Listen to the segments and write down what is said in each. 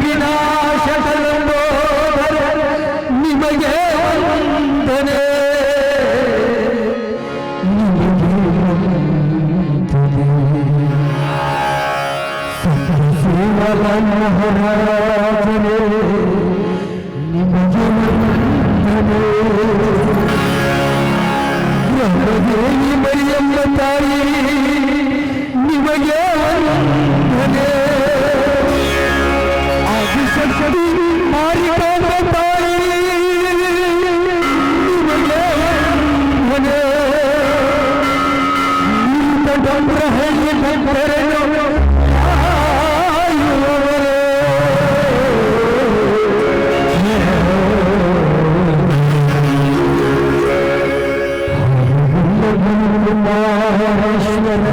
ವಿನಾಶಗಳಂಬೋದರೆ ನಿಮಗೆ ವಂದನೆ ನಿಮಗೆ ವಂದನೆ ಸತ್ಯಶೀಲಮನೋಹರರಾಜನೇ ನಿಮಗೆ ವಂದನೆ ಬ್ರಹ್ಮದೇವಿ ಮರಿಯಮ್ಮ ತಾಯಿ ನಿಮಗೆ ವಂದನೆ ಆದಿಶಕ್ತಿ ಮಾರಿಕಾಂಬ ತಾಯಿ ನಿಮಗೆ ವಂದನೆ ಬ್ರಹ್ಮಹಳ್ಳಿ ಭಕ್ತರನ್ನು ಮಹಾರಾಷ್ಟ್ರ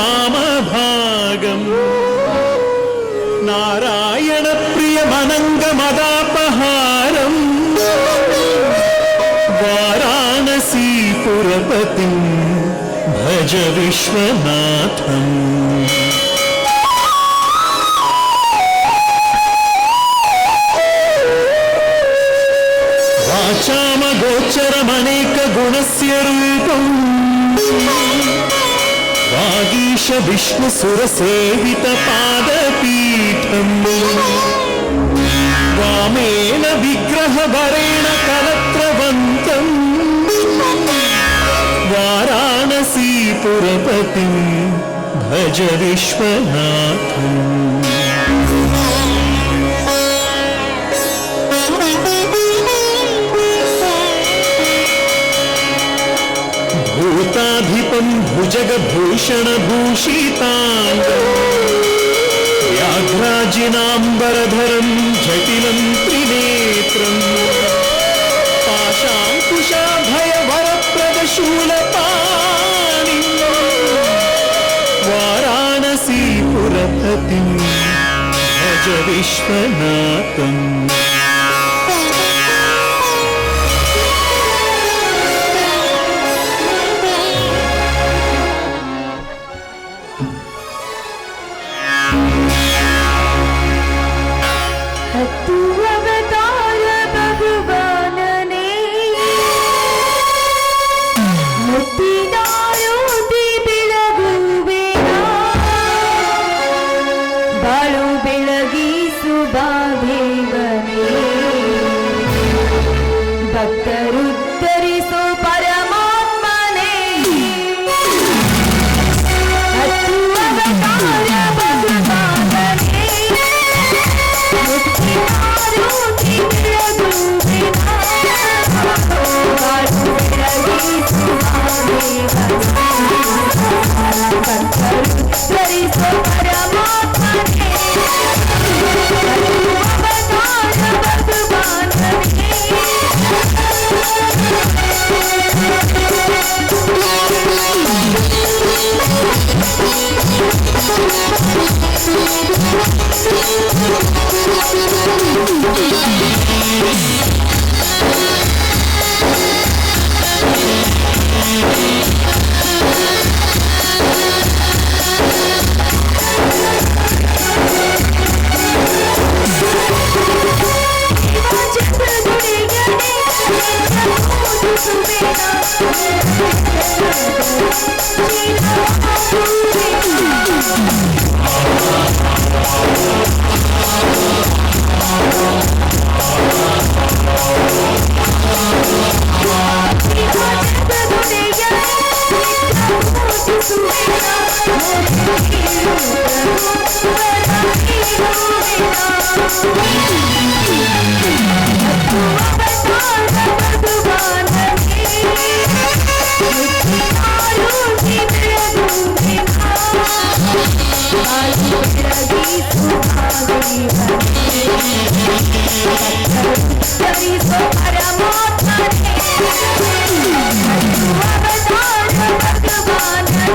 वामभागम् नारायणप्रियमनङ्गमदापहारम् वाराणसीपुरपतिं भज विश्वनाथम् वाचामगोचरमनेकगुणस्य रूपम् वागीश विष्णुसुरसेवितपादपीठम् वामेन विग्रहवरेण कलत्रवन्तम् वाराणसीपुरपतिं भज विश्वनाथम् भूताधिपं भुजगभूषणभूषिताङ्गं व्याघ्राजिनाम्बरधरं जटिलं त्रिनेत्रं पाशाङ्कुशाभयवरप्रदशूलपाणिं वाराणसीपुरपतिं भज विश्वनाथम् ಭಕ್ತರುದ್ಧರಿಸೋ ಪರಮಾತ್ಮನೇ ಹತ್ತು ಅವತಾರ ಭಗವಾನನೇ ಮುಕ್ತಿ ಮಾರುತಿ ಬೆಳಗುವಿನ ಬಾಳು ಬೆಳಗಿಸು ಭಕ್ತರುದ್ಧರಿಸೋ ಪರಮಾತ್ಮನೇ ಹತ್ತು ಅವತಾರ ಭಗವಾನನೇ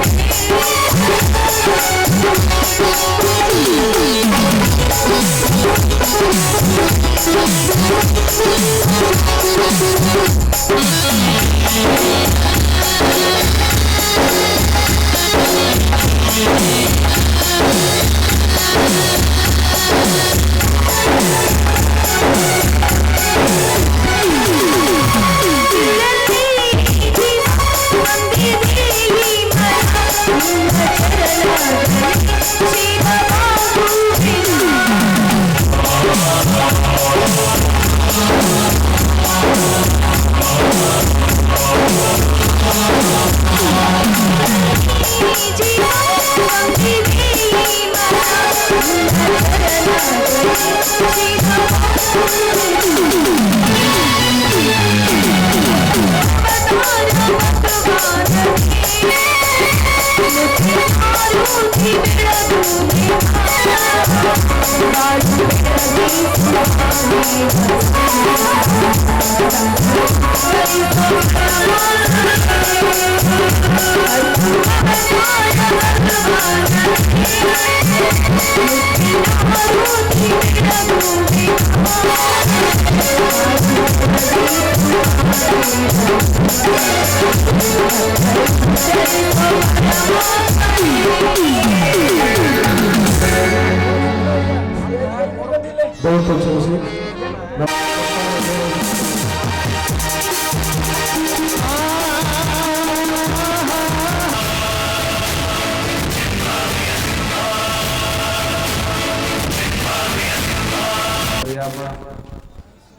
बहुत अच्छे से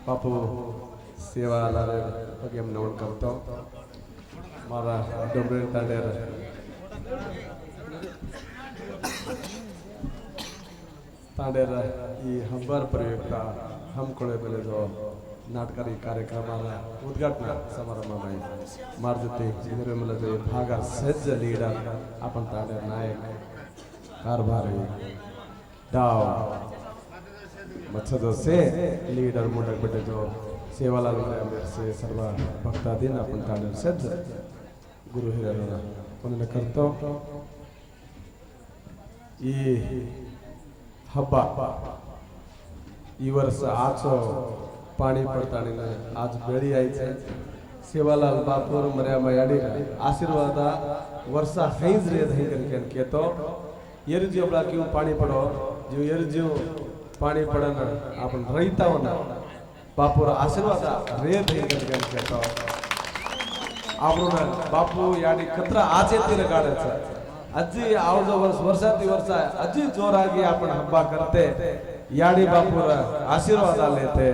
बापू सेवा ಬಗ್ಗೆ ನೋಡ್ಕೊಂತ ಮಾರ ಡೊಂಬ್ರೆ ತಾಂಡೇರ ತಾಂಡೇರ ಈ ಹಬ್ಬರ ಪ್ರಯುಕ್ತ ಹಮ್ಮಿಕೊಳ್ಳಬೇಕಿರೋ ನಾಟಕರಿ ಕಾರ್ಯಕ್ರಮದ ಉದ್ಘಾಟನಾ ಸಮಾರಂಭ ಮಾಡ್ತಿದ್ದೆ ಇದರ ಮೂಲಕ ಭಾಗ ಸಜ್ಜ ಲೀಡರ್ आपण तांडेर नायक कारभारी डाव मच्छदों से लीडर मोटर बेटे जो सेवालाल से सर्व भक्तादीन आपण तांडेर सज्ज गुरु हिरियरना उन्हें करतो ಈ ಹಬ್ಬ ಈ ವರ್ಷ ಆಚೋ पाणी पडताना आज बेळी यायचे सेवालाल बापूर मर्यामा याडी आशीर्वाद वर्ष हैज रे धई करके केतो एरजी ओबला क्यों पाणी पडो जो एरजी पाणी पडन आपण रहितावना बापूर आशीर्वाद रे धई करके केतो आपण बापू याडी कत्रा आचे तिर गाडायचं अजी आवजो वर्षाती वर्ष अजी जोरागी आपण हब्बा करते याडी बापूर आशीर्वाद लेते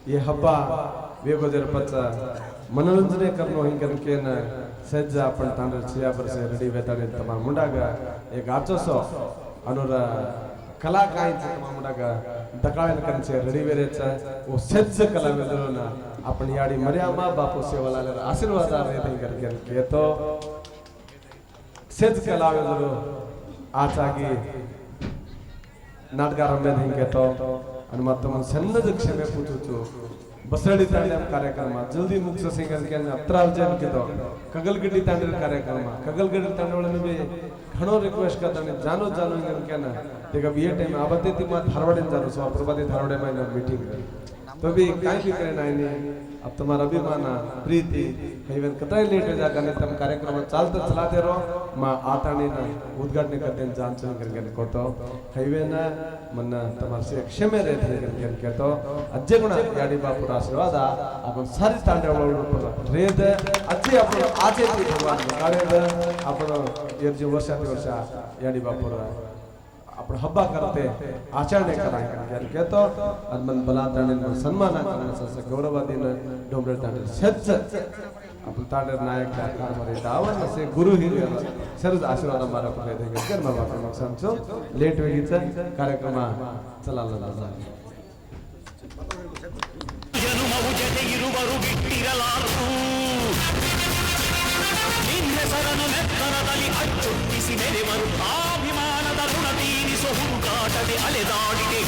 ये हब्बा वेगोदर पचा मनोरंजन करनो हिंगन केन सज्ज आपण तांडर छिया वर्ष रेडी वेताने तमा मुंडागा एक आचोसो अनुरा कला काई तमा मुंडागा दकाळन कंचे रेडी वेरेचा ओ सज्ज कला वेदरोना आपण याडी मर्यामा बापू सेवालाल आशीर्वाद रे हिंगन केन केतो सज्ज कला वेदरो आचागी नाटकारांबे हिंगेतो आणि मग सन्नद क्षमे पूछुचु बसळी तांडेर कार्यक्रम जल्दी मुक्स सिंगर के अत्रार्जन केतो कगलगड्डी तांडेर कार्यक्रम कगलगड्डी तांडवळने बे घणो रिक्वेस्ट करताने जानो जानो इंगन केना तेगा बी टाइम आबते ती मा धारवाडे जानो सो प्रभाती धारवाडे में मीटिंग तो भी काई भी करे नाइने अब तुम्हारा अभिमान प्रीति हेवन कतई लेट हो जागा ने तम कार्यक्रम चालते चलाते रहो मा आताने ना उद्घाटन करते जानचन करके कोतो हेवन मन तमार से क्षमे रहते करके केतो अज्जे गुण याडी बापू आशीर्वाद आपण सारी तांडवळ रेद अज्जे आपण आजे ती भगवान काळेद आपण एरजी वर्षाती वर्ष याडी बापू आपण हब्बा करते आचरणे करायला केतो मन बलाताने सन्मान करण्याचा गौरवादीन डोंबरे तांडेर सज्ज आपण तांडेर नायक कारभारी दावन से गुरु हिरियर सरज आशीर्वाद मारा पडले ते कर्म बापू मग सांगतो लेट वेळीचा कार्यक्रम चलाला जाईल ಜನುಮವು ಜತೆ ಇರುವರು ಬಿಟ್ಟಿರಲಾರರು ನಿನ್ನೆಸರನ್ನು ನೆತ್ತರದಲ್ಲಿ ಅಚ್ಚೊತ್ತಿಸಿ ಮೆರೆವರು ಅಭಿಮಾನದ ಋಣ ತೀರಿಸೋ ಹುಡುಕಾಟದೆ ಅಲೆದಾಡಿದೆ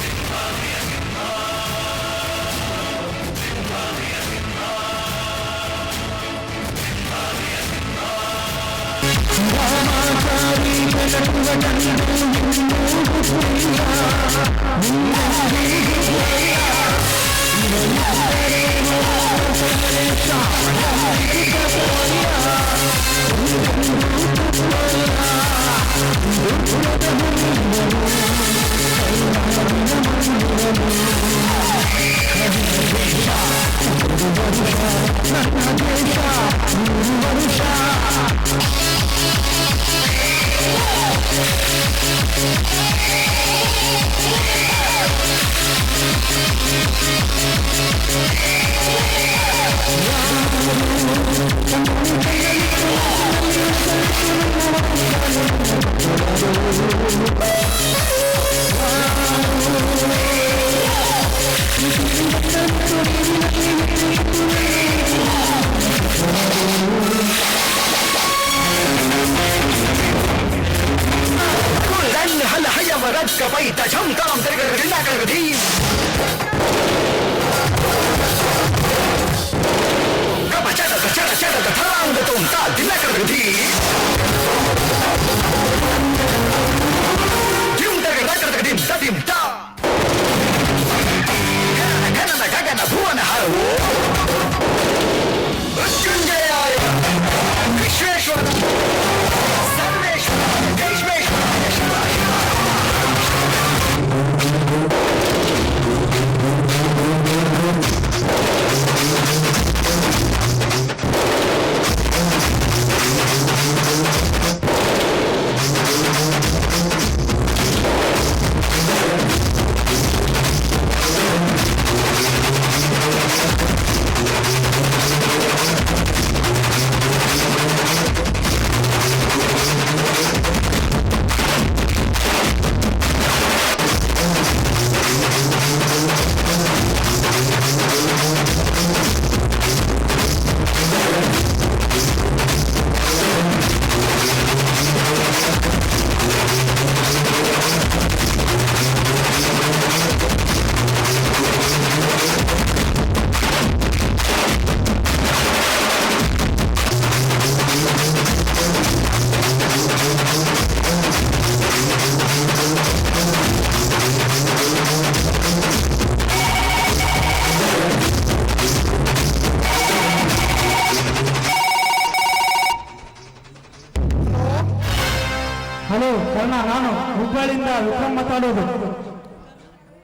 ಹಲೋ ಕರ್ಣ, ನಾನು ಹುಬ್ಬಳ್ಳಿಯಿಂದ ವಿಕ್ರಮ್ ಮಾತಾಡೋದು.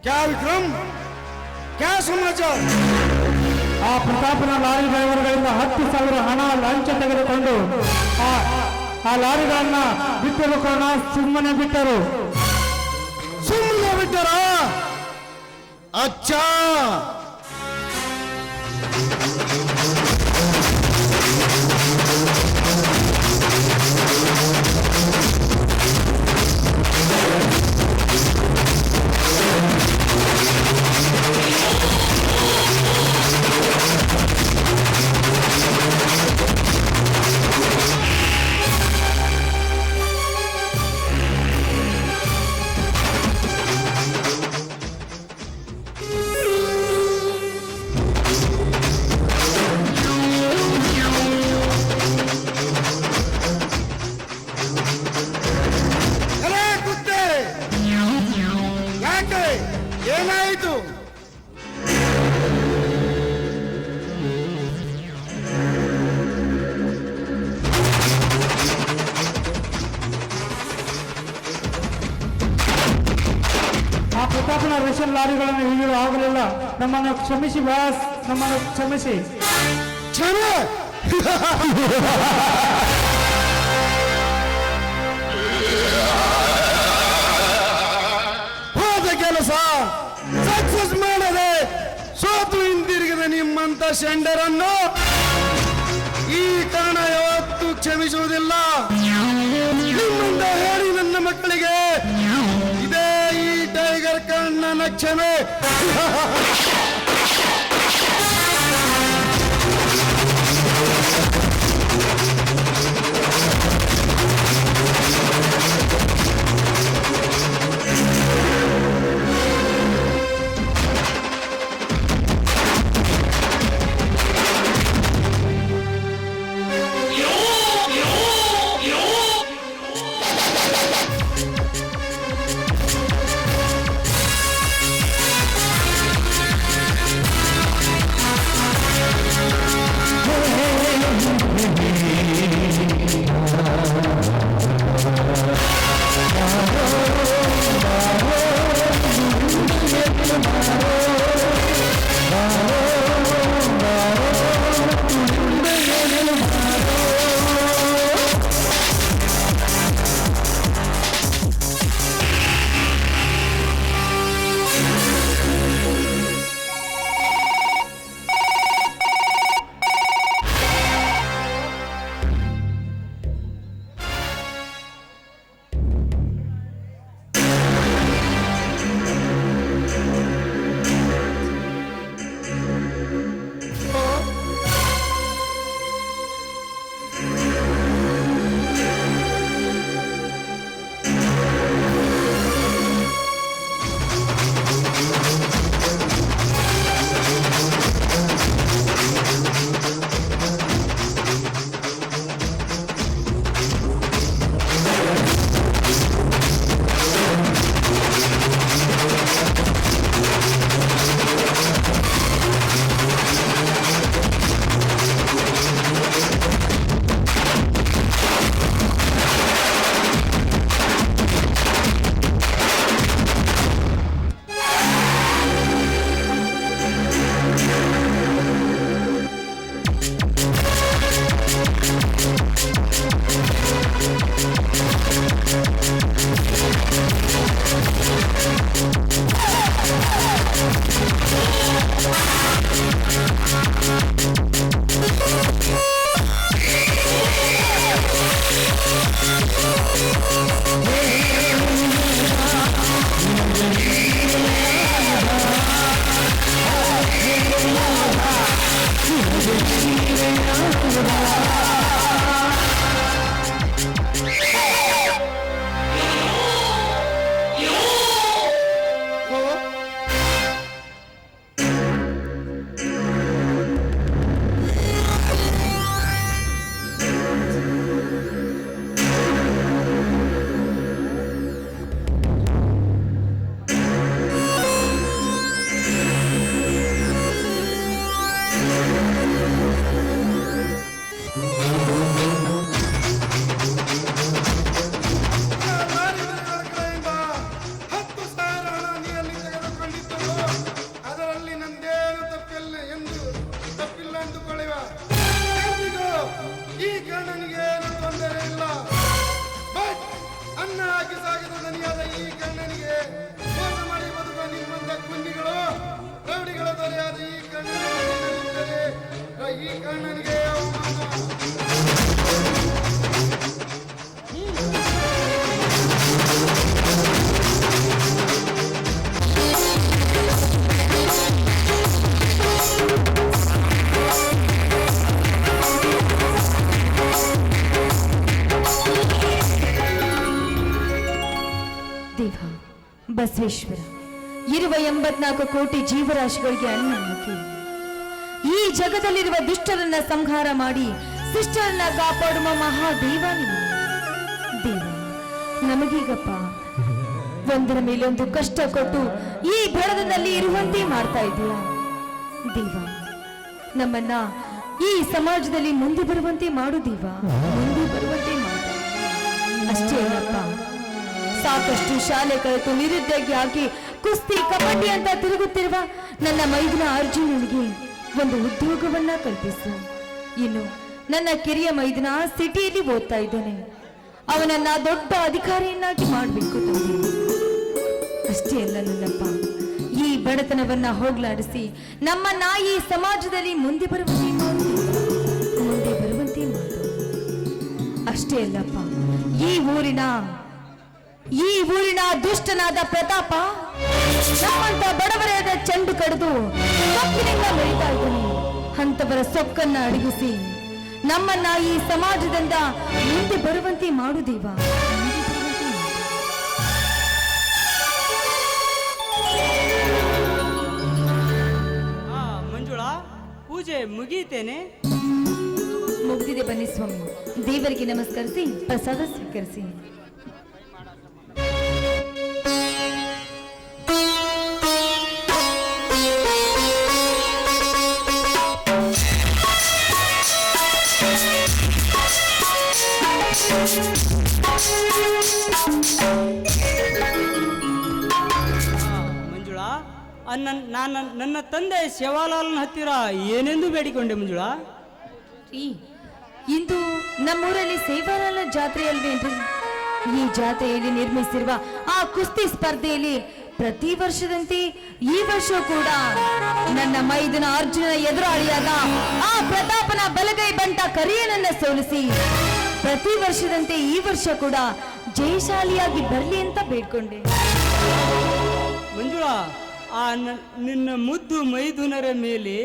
क्या विक्रम क्या समाचार ಆ ಪ್ರತಾಪನ ಲಾರಿ ಡ್ರೈವರ್ಗಳಿಂದ 10,000 ಹಣ ಲಂಚ ತೆಗೆದುಕೊಂಡು ಆ ಲಾರಿಗಳನ್ನ ಬಿಟ್ಟರು ಕರ್ಣ, ಸುಮ್ಮನೆ ಬಿಟ್ಟರು. सुनने बिटरा अच्छा अरे कुत्ते ಯಾಕೆ ಏನಾಯಿತು ಆ ಪ್ರತಾಪನ ರೇಷನ್ ಲಾರಿಗಳನ್ನು ಹಿಡಿಯಲು ಆಗಲಿಲ್ಲ. ನಮ್ಮನ್ನು ಕ್ಷಮಿಸಿ ಬಾಸ್, ನಮ್ಮನ್ನು ಕ್ಷಮಿಸಿ. ಕ್ಷಮೆ ಹೋದ ಕೆಲಸ ಸಕ್ಸಸ್ ಮಾಡದೆ ಸೋತು ಹಿಂದಿರುಗಿದ ನಿಮ್ಮಂತ ಶೆಂಡರನ್ನು ಈ ಕಾರಣ ಯಾವತ್ತೂ ಕ್ಷಮಿಸುವುದಿಲ್ಲ. ನಿಮ್ಮಿಂದ ಹೇಳಿ ನನ್ನ ಮಕ್ಕಳಿಗೆ ಇದೇ ಈ ಟೈಗರ್ ಕಣ್ಣನ ಕ್ಷಮೆ. ಬಿಸಾಗಿದ ದನಿಯಾದ ಈ ಕಣ್ಣನಿಗೆ ಮೋಸ ಮಾಡಿ ಬದುಕುವ ನಿಮ್ಮಂತ ಕುಂಡಿಗಳು ರೌಡಿಗಳ ದೊರೆಯಾದ ಈ ಕಣ್ಣನಿದ್ದರೆ ಈ ಕಣ್ಣನಿಗೆ ದೇವ ಬಸವೇಶ್ವರ ಇರುವ 84 ಕೋಟಿ ಜೀವರಾಶಿಗಳಿಗೆ ಅನ್ನ ಹಾಕಿ ಈ ಜಗದಲ್ಲಿರುವ ದುಷ್ಟರನ್ನ ಸಂಹಾರ ಮಾಡಿ ಶಿಷ್ಟರನ್ನ ಕಾಪಾಡುವ ಮಹಾದೇವ ನೀನು. ದೇವ ನಮಗೀಗಪ್ಪ ಒಂದರ ಮೇಲೆ ಒಂದು ಕಷ್ಟ ಕೊಟ್ಟು ಈ ಬಡದನಲ್ಲಿ ಇರುವಂತೆ ಮಾಡ್ತಾ ಇದೀಯ ದೇವ. ನಮ್ಮನ್ನ ಈ ಸಮಾಜದಲ್ಲಿ ಮುಂದೆ ಬರುವಂತೆ ಮಾಡು ದೇವ, ಮುಂದೆ ಬರುವಂತೆ ಮಾಡು. ಅಷ್ಟೇ ಅಲ್ಲಪ್ಪ, ಸಾಕಷ್ಟು ಶಾಲೆ ಕಲಿತು ನಿರುದ್ಯೋಗಿಯಾಗಿ ಕುಸ್ತಿ ಕಬಡ್ಡಿ ಅಂತ ತಿರುಗುತ್ತಿರುವ ನನ್ನ ಮೈದುನ ಅರ್ಜುನನಿಗೆ ಒಂದು ಉದ್ಯೋಗವನ್ನ ಕಲ್ಪಿಸು. ಇನ್ನು ನನ್ನ ಕಿರಿಯ ಮೈದುನ ಸಿಟಿಯಲ್ಲಿ ಓದ್ತಾ ಇದ್ದಾನೆ, ಅವನನ್ನ ದೊಡ್ಡ ಅಧಿಕಾರಿಯನ್ನಾಗಿ ಮಾಡಬೇಕು ತಂದೆ. ಅಷ್ಟೇ ಅಲ್ಲ ನನ್ನಪ್ಪ, ಈ ಬಡತನವನ್ನ ಹೋಗ್ಲಾಡಿಸಿ ನಮ್ಮನ್ನ ಈ ಸಮಾಜದಲ್ಲಿ ಮುಂದೆ ಬರುವಂತೆ ಮಾಡು, ಮುಂದೆ ಬರುವಂತೆ ಮಾಡು. ಅಷ್ಟೇ ಅಲ್ಲಪ್ಪ, ಈ ಊರಿನ ದುಷ್ಟನಾದ ಪ್ರತಾಪ ನಮ್ಮಂತ ಬಡವರಾದ ಚೆಂಡು ಕಡಿದು ಸೊಕ್ಕಿನಿಂದ ಬೆಳೀತಾ ಇದ್ದಾನೆ. ಅಂತವರ ಸೊಕ್ಕನ್ನ ಅಡಗಿಸಿ ನಮ್ಮನ್ನ ಈ ಸಮಾಜದಿಂದ ಮುಂದೆ ಬರುವಂತೆ ಮಾಡು ದೇವ. ಮಂಜುಳಾ, ಪೂಜೆ ಮುಗಿಯುತ್ತೇನೆ. ಮುಗ್ದಿದೆ, ಬನ್ನಿ ಸ್ವಾಮಿ. ದೇವರಿಗೆ ನಮಸ್ಕರಿಸಿ ಪ್ರಸಾದ ಸ್ವೀಕರಿಸಿ. ಮಂಜುಳಾ, ನನ್ನ ತಂದೆ ಶಿವಲಾಲನ ಹತ್ತಿರ ಏನೆಂದು ಬೇಡಿಕೊಂಡೆ ಮಂಜುಳಾ? ಇಂದು ನಮ್ಮೂರಲ್ಲಿ ಸೇವಾಲಾಲ ಜಾತ್ರೆ ಅಲ್ವೇನ್ರಿ? ಈ ಜಾತ್ರೆಯಲ್ಲಿ ನಿರ್ಮಿಸಿರುವ ಆ ಕುಸ್ತಿ ಸ್ಪರ್ಧೆಯಲ್ಲಿ ಪ್ರತಿ ವರ್ಷದಂತೆ ಈ ವರ್ಷ ಕೂಡ ನನ್ನ ಮೈದುನ ಅರ್ಜುನ ಎದುರಾಳಿಯಾದ ಆ ಪ್ರತಾಪನ ಬಲಗೈ ಬಂಟ ಕರಿಯನನ್ನ ಸೋಲಿಸಿ ಪ್ರತಿ ವರ್ಷದಂತೆ ಈ ವರ್ಷ ಕೂಡ ಜಯಶಾಲಿಯಾಗಿ ಬರಲಿ ಅಂತ ಬೇಡ್ಕೊಂಡೆ. ಮಂಜುಳಾ, ಆ ನಿನ್ನ ಮುದ್ದು ಮೈದುನರ ಮೇಲೆ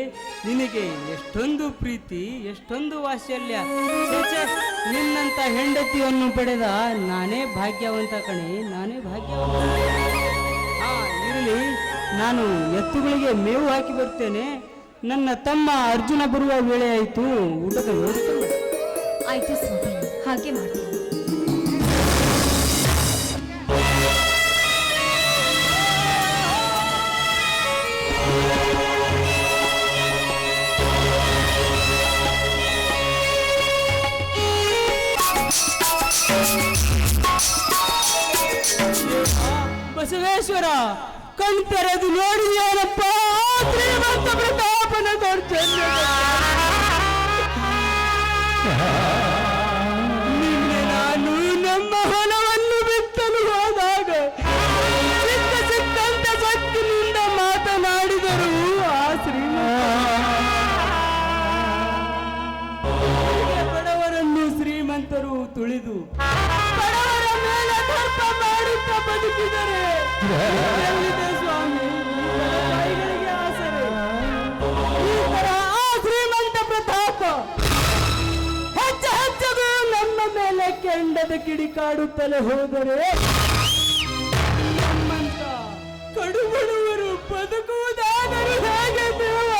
ನಿನಗೆ ಎಷ್ಟೊಂದು ಪ್ರೀತಿ, ಎಷ್ಟೊಂದು ವಾತ್ಸಲ್ಯ. ಛೇ, ನಿನ್ನಂತ ಹೆಂಡತಿಯನ್ನು ಪಡೆದ ನಾನೇ ಭಾಗ್ಯವಂತ ಕಣೆ, ನಾನೇ ಭಾಗ್ಯವಂತ. ಇರಲಿ, ನಾನು ಎತ್ತುಗಳಿಗೆ ಮೇವು ಹಾಕಿ ಬರ್ತೇನೆ. ನನ್ನ ತಮ್ಮ ಅರ್ಜುನ ಬರುವ ವೇಳೆ ಆಯಿತು, ಊಟದ ವ್ಯವಸ್ಥೆ ಮಾಡು. ಆಯ್ತು ಸ್ವಾಮಿ, ಹಾಗೆ ಮಾಡ್ತೀನಿ. ಬಸವೇಶ್ವರ, ಕಣ್ ತೆರೆದು ನೋಡಿದ್ಯಾನಪ್ಪ ಶ್ರೀಮಂತ ಪ್ರತಾಪನ ದೌರ್ಜನ್ಯ. ನಿನ್ನೆ ನಾನು ನಮ್ಮ ಹೊಲವನ್ನು ಬಿತ್ತಲು ಹೋದಾಗ ಸಿಕ್ಕಂತ ಸಕ್ಕಿನಿಂದ ಮಾತನಾಡಿದರು ಆ ಬಡವರನ್ನು ಶ್ರೀಮಂತರು ತುಳಿದು ಬಡವರ ಮೇಲೆ ದರ್ಪ ಮಾಡುತ್ತಾ ಬದುಕಿದರೆ ಸ್ವಾಮಿ ಕೈಗಳಿಗೆ ಆಸರೆ. ಈ ತರ ಆ ಶ್ರೀಮಂತ ಪ್ರತಾಪ ಹೆಚ್ಚು ಹೆಚ್ಚದು ನಮ್ಮ ಮೇಲೆ ಕೆಂಡದ ಕಿಡಿಕಾಡುತ್ತಲೇ ಹೋದರೆ ನಮ್ಮಂತ ಕಡುಬಡವರು ಬದುಕುವುದಾದರೂ ಹೇಗೆ ದೇವ?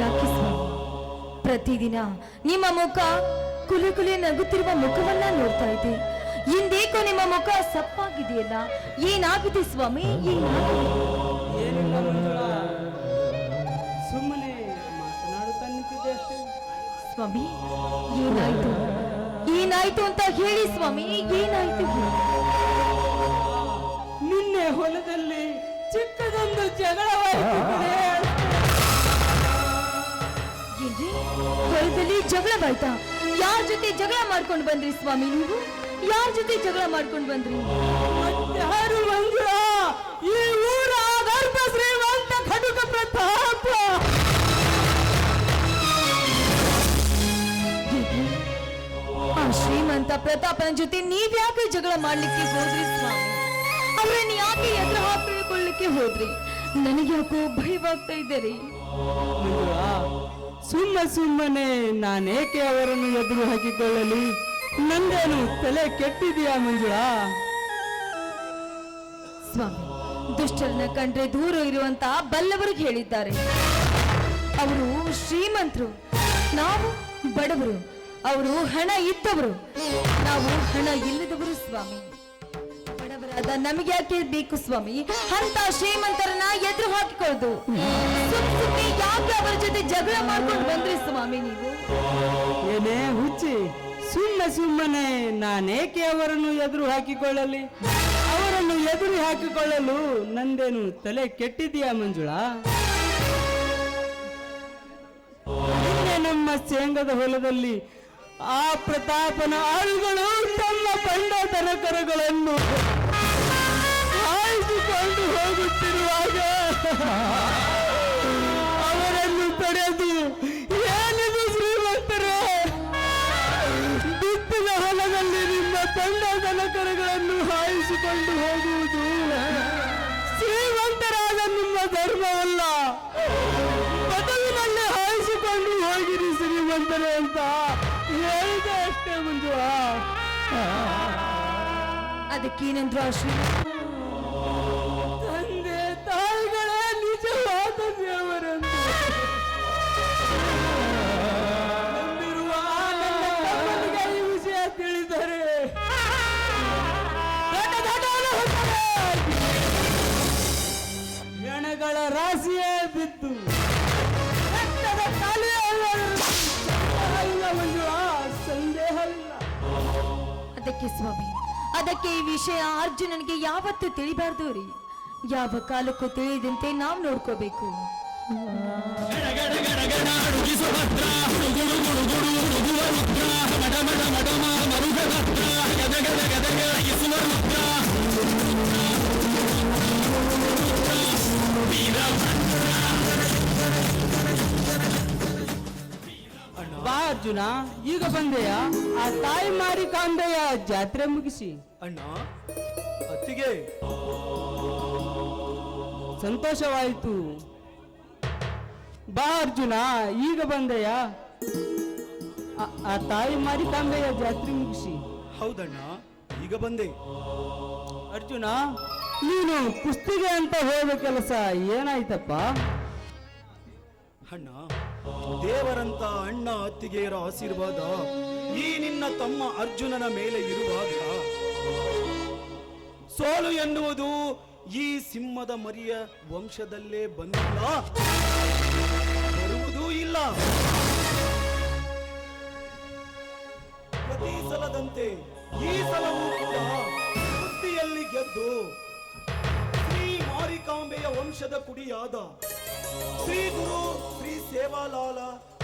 ಯಾಕೆ ಸ್ವಾಮಿ, ಪ್ರತಿದಿನ ನಿಮ್ಮ ಮುಖ ಕುಲಿ ಕುಲಿ ನಗುತ್ತಿರುವ ಮುಖವನ್ನ ನೋಡ್ತಾ ಇದ್ದೆ. ಇಂದೇಕೋ ನಿಮ್ಮ ಮುಖ ಸಪ್ಪಾಗಿದೆಯಲ್ಲ, ಏನಾಗಿದೆ ಸ್ವಾಮಿ? ಏನಿಲ್ಲ ಮಂಜುಳಾ, ಸುಮ್ಮನೆ ಮಾತನಾಡುತ್ತಾ ನಿಂತಿದ್ದೆ ಅಷ್ಟೇ. ಸ್ವಾಮಿ, ಏನಾಯ್ತು ಏನಾಯ್ತು ಅಂತ ಹೇಳಿ ಸ್ವಾಮಿ, ಏನಾಯ್ತು ಹೇಳಿ. ನಿನ್ನೆ ಹೊಲದಲ್ಲಿ ಚಿಕ್ಕದೊಂದು ಜಗಳವಾಯಿತು. ಏನ್ರಿ ಹೊಲದಲ್ಲಿ ಜಗಳವಾಯ್ತಾ? ಯಾರ ಜೊತೆ ಜಗಳ ಮಾಡ್ಕೊಂಡು ಬಂದ್ರಿ ಸ್ವಾಮಿ ನೀವು? ಯಾರ ಜೊತೆ ಜಗಳ ಮಾಡ್ಕೊಂಡು ಬಂದ್ರಿ? ಯಾರು ಮಂಜುಳ, ಈ ಊರ ಗರ್ಭ ಶ್ರೀಮಂತ ಖಡುಕ ಪ್ರತಾಪ. ಆ ಶ್ರೀಮಂತ ಪ್ರತಾಪನ ಜೊತೆ ನೀವ್ಯಾಕೆ ಜಗಳ ಮಾಡ್ಲಿಕ್ಕೆ ಹೋದ್ರಿ ಸ್ವಾಮಿ? ಅವ್ರನ್ನ ಯಾಕೆ ಎದುರು ಹಾಕಿಕೊಳ್ಳಿಕ್ಕೆ ಹೋದ್ರಿ? ನನಗೆ ಯಾಕೋ ಭಯವಾಗ್ತಾ ಇದೆ ರೀ. ಸುಮ್ಮನೆ ನಾನೇಕೆ ಅವರನ್ನು ಎದುರು ಹಾಕಿಕೊಳ್ಳಲಿ? ನಂದೇನು ತಲೆ ಕೆಟ್ಟಿದೆಯಾ ಮಂಜುಳಾ? ಸ್ವಾಮಿ, ದುಷ್ಟರನ್ನ ಕಂಡ್ರೆ ದೂರ ಇರುವಂತ ಬಲ್ಲವರಿಗೆ ಹೇಳಿದ್ದಾರೆ. ಅವರು ಶ್ರೀಮಂತರು, ನಾವು ಬಡವರು. ಅವರು ಹಣ ಇದ್ದವರು, ನಾವು ಹಣ ಇಲ್ಲದವರು ಸ್ವಾಮಿ. ಬಡವರಾದ ನಮಗೆ ಯಾಕೆ ಬೇಕು ಸ್ವಾಮಿ ಅಂತ ಶ್ರೀಮಂತರನ್ನ ಎದುರು ಹಾಕಿಕೊಳ್ಳೋದು? ಸುಮ್ಮನೆ ಯಾಕೆ ಅವರ ಜೊತೆ ಜಗಳ ಮಾಡ್ಕೊಂಡು ಬಂದ್ರಿ ಸ್ವಾಮಿ ನೀವು? ಏನೇ ಹುಚ್ಚಿ, ಸುಮ್ಮನೆ ನಾನೇಕೆ ಅವರನ್ನು ಎದುರು ಹಾಕಿಕೊಳ್ಳಲಿ? ಅವರನ್ನು ಎದುರು ಹಾಕಿಕೊಳ್ಳಲು ನಂದೇನು ತಲೆ ಕೆಟ್ಟಿದೆಯಾ ಮಂಜುಳಾ? ನಿನ್ನೆ ನಮ್ಮ ಶೇಂಗದ ಹೊಲದಲ್ಲಿ ಆ ಪ್ರತಾಪನ ಆಳುಗಳು ತಮ್ಮ ಬಂಡತನ ಕರಗಳನ್ನು ಹಾಯಿಸಿಕೊಂಡು ಹೋಗುತ್ತಿರುವಾಗ ಅವರನ್ನು ತಡೆದು, ಏನಿದು ಶ್ರೀಮಂತರೇ, ಬಿತ್ತಿನ ಹೊಲದಲ್ಲಿ ನಿಮ್ಮ ಬಂಡತನ ಕರಗಳನ್ನು ಹಾಯಿಸಿಕೊಂಡು ಹೋಗುವುದು ಶ್ರೀಮಂತರಾದ ನಿಮ್ಮ ಧರ್ಮವಲ್ಲ, ಬದಲಿನಲ್ಲಿ ಹಾಯಿಸಿಕೊಂಡು ಹೋಗಿರಿ ಶ್ರೀಮಂತರೇ ಅಂತ ಹೇಳಿದೆ ಅಷ್ಟೇ ಮಂಜುಳಾ. ಅದಕ್ಕೇನಂದ್ರು ಆ ಶ್ರೀಮಂತ? ತಂದೆ ತಾಯಿಗಳ ನಿಜವಾದ ದೇವರಂತೆ ನಂಬಿರುವ ನನ್ನ ತಮ್ಮನಿಗೆ ಈ ವಿಷಯ ತಿಳಿದರೆ ಹೆಣಗಳ ರಾಶಿಯೇ ಬಿದ್ದು ರಕ್ತದ ಕಾಲೇ ಇಲ್ಲ ಮಂಜುಳಾ, ಸಂದೇಹ ಇಲ್ಲ. ಅದಕ್ಕೆ ಸ್ವಾಮಿ, ಅದಕ್ಕೆ ಈ ವಿಷಯ ಅರ್ಜುನನಿಗೆ ಯಾವತ್ತೂ ತಿಳಿಬಾರ್ದು ರೀ. ಯಾವ ಕಾಲಕ್ಕೂ ತಿಳಿದಂತೆ ನಾವು ನೋಡ್ಕೋಬೇಕು. ಬಾ ಅರ್ಜುನ, ಈಗ ಬಂದೆಯ? ಆ ತಾಯಿ ಮಾರಿಕಾಂಬೆಯ ಜಾತ್ರೆ ಮುಗಿಸಿ. ಅಣ್ಣ, ಅತ್ತಿಗೆ ಸಂತೋಷವಾಯಿತು. ಬಾ ಅರ್ಜುನ, ಈಗ ಬಂದೆಯ? ಆ ತಾಯಿ ಮಾರಿಕಾಂಬೆಯ ಜಾತ್ರೆ ಮುಗಿಸಿ. ಹೌದಣ್ಣ, ಈಗ ಬಂದೆ. ಅರ್ಜುನ, ನೀನು ಕುಸ್ತಿಗೆ ಅಂತ ಹೋದ ಕೆಲಸ ಏನಾಯ್ತಪ್ಪ? ಅಣ್ಣ, ದೇವರಂತ ಅಣ್ಣ ಅತ್ತಿಗೆಯರ ಆಶೀರ್ವಾದ ಈ ನಿನ್ನ ತಮ್ಮ ಅರ್ಜುನನ ಮೇಲೆ ಇರುವಾಗ ಸೋಲು ಎನ್ನುವುದು ಈ ಸಿಂಹದ ಮರಿಯ ವಂಶದಲ್ಲೇ ಬಂದಿಲ್ಲ, ಬರುವುದೂ ಇಲ್ಲ. ಪ್ರತಿ ಸಲದಂತೆ ಈ ಸಲವೂ ಕೂಡ ಕುಸ್ತಿಯಲ್ಲಿ ಗೆದ್ದು ಶ್ರೀ ಮಾರಿಕಾಂಬೆಯ ವಂಶದ ಕುಡಿಯಾದ ಶ್ರೀ ಗುರು ಶ್ರೀ ಸೇವಾಲಾಲ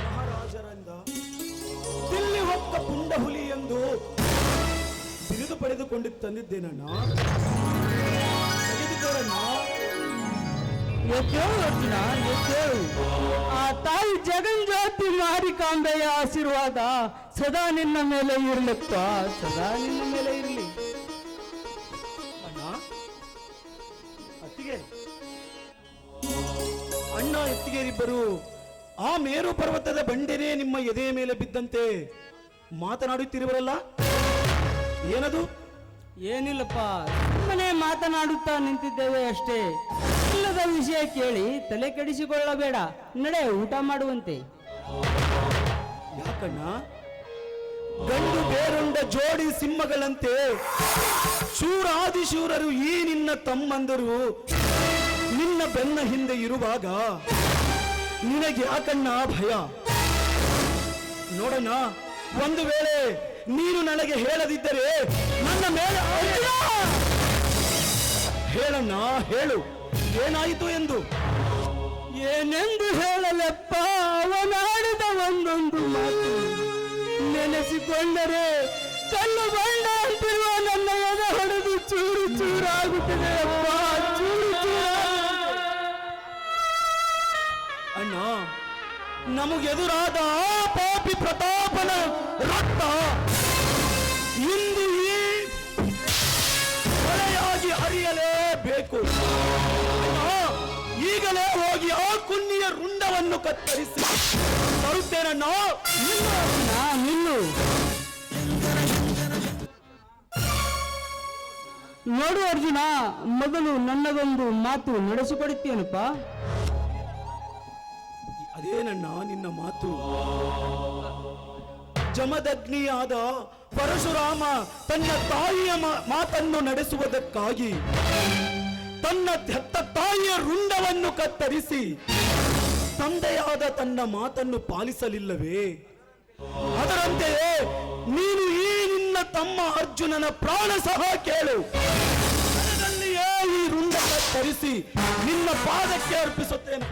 ಮಹಾರಾಜರಿಂದ ದಿಲ್ಲಿ ಹೊಕ್ಕ ಪುಂಡಹುಲಿ ಎಂದು ಬಿರುದು ಪಡೆದುಕೊಂಡು ತಂದಿದ್ದೇನಣ್ಣ. ತೆಗೆದುಕೊಳ್ಳಣ್ಣ. ಎದ್ದೇಳು ಅರ್ಜುನ, ಎದ್ದೇಳು. ಆ ತಾಯಿ ಜಗನ್ಜ್ಯೋತಿ ಮಾರಿಕಾಂಬೆಯ ಆಶೀರ್ವಾದ ಸದಾ ನಿನ್ನ ಮೇಲೆ ಇರಲಿಪ್ಪ, ಸದಾ ನಿನ್ನ ಮೇಲೆ ಇರಲಿ. ಅಣ್ಣ, ಅತ್ತಿಗೆ, ಅಣ್ಣ ಎತ್ತಿಗೆರಿಬ್ಬರು ಆ ಮೇರು ಪರ್ವತದ ಬಂಡೆನೇ ನಿಮ್ಮ ಎದೆಯ ಮೇಲೆ ಬಿದ್ದಂತೆ ಮಾತನಾಡುತ್ತಿರುವರಲ್ಲ, ಏನದು? ಏನಿಲ್ಲಪ್ಪ, ಸುಮ್ಮನೆ ಮಾತನಾಡುತ್ತಾ ನಿಂತಿದ್ದೇವೆ ಅಷ್ಟೇ. ಇಲ್ಲದ ವಿಷಯ ಕೇಳಿ ತಲೆ ಕೆಡಿಸಿಕೊಳ್ಳಬೇಡ. ನಡೆ, ಊಟ ಮಾಡುವಂತೆ. ಯಾಕಣ್ಣ? ಗಂಡು ಬೇರುಂಡ ಜೋಡಿ ಸಿಂಹಗಳಂತೆ ಶೂರಾದಿಶೂರರು ಈ ನಿನ್ನ ತಮ್ಮಂದರು ನಿನ್ನ ಬೆನ್ನ ಹಿಂದೆ ಇರುವಾಗ ನಿನಗೆ ಯಾಕಣ್ಣ ಭಯ? ನೋಡಣ್ಣ, ಒಂದು ವೇಳೆ ನೀನು ನನಗೆ ಹೇಳದಿದ್ದರೆ ನನ್ನ ಮೇಲೆ ಹೇಳಣ್ಣ, ಹೇಳು, ಏನಾಯಿತು ಎಂದು. ಏನೆಂದು ಹೇಳಲಪ್ಪ? ಅವನಾಡಿದ ನೆನೆಸಿಕೊಂಡರೆ ಕಲ್ಲು ಬಂಡ ಅಂತಿರುವ ನನ್ನ ಎದೆ ಹೊಡೆದು ಚೂರು ಚೂರಾಗುತ್ತಿದೆ ಅಪ್ಪ, ಚೂರು ಚೂರಾಗುತ್ತಿದೆ. ಅಣ್ಣ, ನಮಗೆದುರಾದ ಆ ಪಾಪಿ ಪ್ರತಾಪನ ರಕ್ತ ಇಂದು ಈ ಹೊಳೆಯಾಗಿ ಹರಿಯಲೇಬೇಕು. ಅಣ್ಣ, ಈಗಲೇ ಹೋಗಿ ಆ ಕುನ್ನಿಯ ರುಂಡವನ್ನು ಕತ್ತರಿಸಿ ತರುತ್ತೇನಣ್ಣ. ನಿಲ್ಲು. ನೋಡು ಅರ್ಜುನ, ಮೊದಲು ನನ್ನದೊಂದು ಮಾತು ನಡೆಸಿಕೊಡುತ್ತೇನಪ್ಪ. ಅದೇನಣ್ಣ ನಿನ್ನ ಮಾತು? ಜಮದಗ್ನಿಯಾದ ಪರಶುರಾಮ ತನ್ನ ತಾಯಿಯ ಮಾತನ್ನು ನಡೆಸುವುದಕ್ಕಾಗಿ ತನ್ನ ಹೆತ್ತ ತಾಯಿಯ ರುಂಡವನ್ನು ಕತ್ತರಿಸಿ ತಂದೆಯಾದ ತನ್ನ ಮಾತನ್ನು ಪಾಲಿಸಲಿಲ್ಲವೇ? ಅದರಂತೆಯೇ ನೀನು ಈ ನಿನ್ನ ತಮ್ಮ ಅರ್ಜುನನ ಪ್ರಾಣ ಸಹ ಕೇಳು. ಮನದಲ್ಲಿಯೇ ಈ ರುಂಡ ಕತ್ತರಿಸಿ ನಿನ್ನ ಪಾದಕ್ಕೆ ಅರ್ಪಿಸುತ್ತೇನೆ.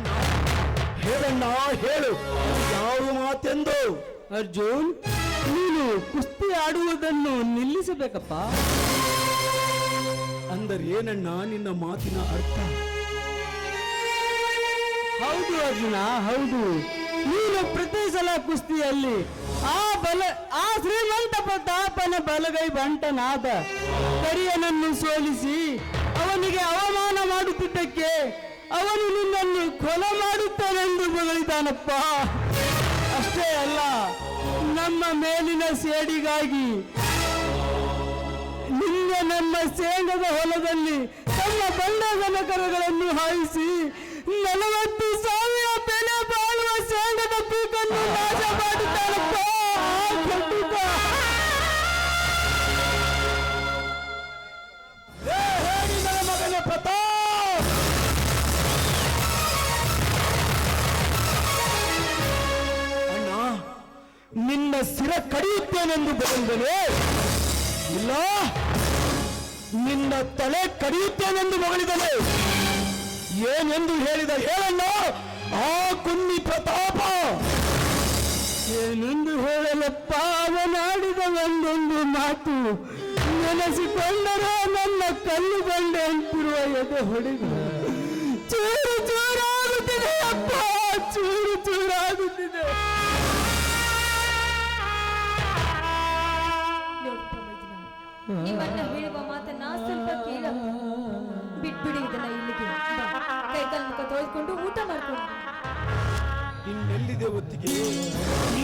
ಹೇಳಣ್ಣ, ಹೇಳು, ಯಾವ ಮಾತೆಂದು? ಅರ್ಜುನ್, ನೀನು ಕುಸ್ತಿ ಆಡುವುದನ್ನು ನಿಲ್ಲಿಸಬೇಕಪ್ಪ. ಅಂದರೆ ಏನಣ್ಣ ನಿನ್ನ ಮಾತಿನ ಅರ್ಥ? ಹೌದು ಅರ್ಜುನ, ಹೌದು. ನೀನು ಪ್ರತಿ ಸಲ ಕುಸ್ತಿಯಲ್ಲಿ ಆ ಶ್ರೀಮಂತ ಪ್ರತಾಪನ ಬಲಗೈ ಬಂಟನಾದ ಕರಿಯನನ್ನು ಸೋಲಿಸಿ ಅವನಿಗೆ ಅವಮಾನ ಮಾಡುತ್ತಿದ್ದಕ್ಕೆ ಅವನು ನಿನ್ನನ್ನು ಕೊಲೆ ಮಾಡುತ್ತಾನೆಂದು ಬಗಳಿದಾನಪ್ಪ. ಅಷ್ಟೇ ಅಲ್ಲ, ನಮ್ಮ ಮೇಲಿನ ಸೇಡಿಗಾಗಿ ನಿನ್ನೆ ನಮ್ಮ ಶೇಂಗದ ಹೊಲದಲ್ಲಿ ತಮ್ಮ ಬಂಡಗನ ಕರಗಳನ್ನು ಹಾಯಿಸಿ 40,000 ಬೆಲೆ ಬಾಳುವ ಶೇಂಗದ ಪೀಕನ್ನು ನಾಶ ಮಾಡುತ್ತಾನಪ್ಪ. ಮಗನೇ ಪ್ರತಾಪ್, ಅಣ್ಣ, ನಿನ್ನ ಸಿರ ಕಡಿಯುತ್ತೇನೆಂದು ಬರೆದರೆ ಇಲ್ಲ, ನಿನ್ನ ತಲೆ ಕಡಿಯುತ್ತೇನೆಂದು ಮಗಳಿದನೆ. ಏನೆಂದು ಹೇಳಿದ ಹೇಳಣ್ಣ ಆ ಕುನ್ನಿ ಪ್ರತಾಪ? ಏನೆಂದು ಹೇಳಲಪ್ಪ, ಅವನಾಡಿದ ಒಂದೊಂದು ಮಾತು ನೆನೆಸಿಕೊಂಡರೆ ನನ್ನ ಕಲ್ಲು ಬಂಡೆ ಅಂತಿರುವ ಎದೆ ಹೊಡೆದು ಚೂರು ಚೂರಾಗುತ್ತಿದೆ ಅಪ್ಪ, ಚೂರು ಚೂರಾಗುತ್ತಿದೆ. ನಿಮ್ಮನ್ನ ಹೇಳುವ ಮಾತನ್ನ ಸ್ವಲ್ಪ ಕೇಳ. ಬಿಟ್ಬಿಡಿ ಇದನ್ನ ಇಲ್ಲಿಗೆ. ಕೈ ಕಾಲು ಮುಖ ತೊಳೆದುಕೊಂಡು ಊಟ ಮಾಡ್ಕೊಂಡು ಇನ್ನೆಲ್ಲಿದೆ ಹೊತ್ತಿಗೆ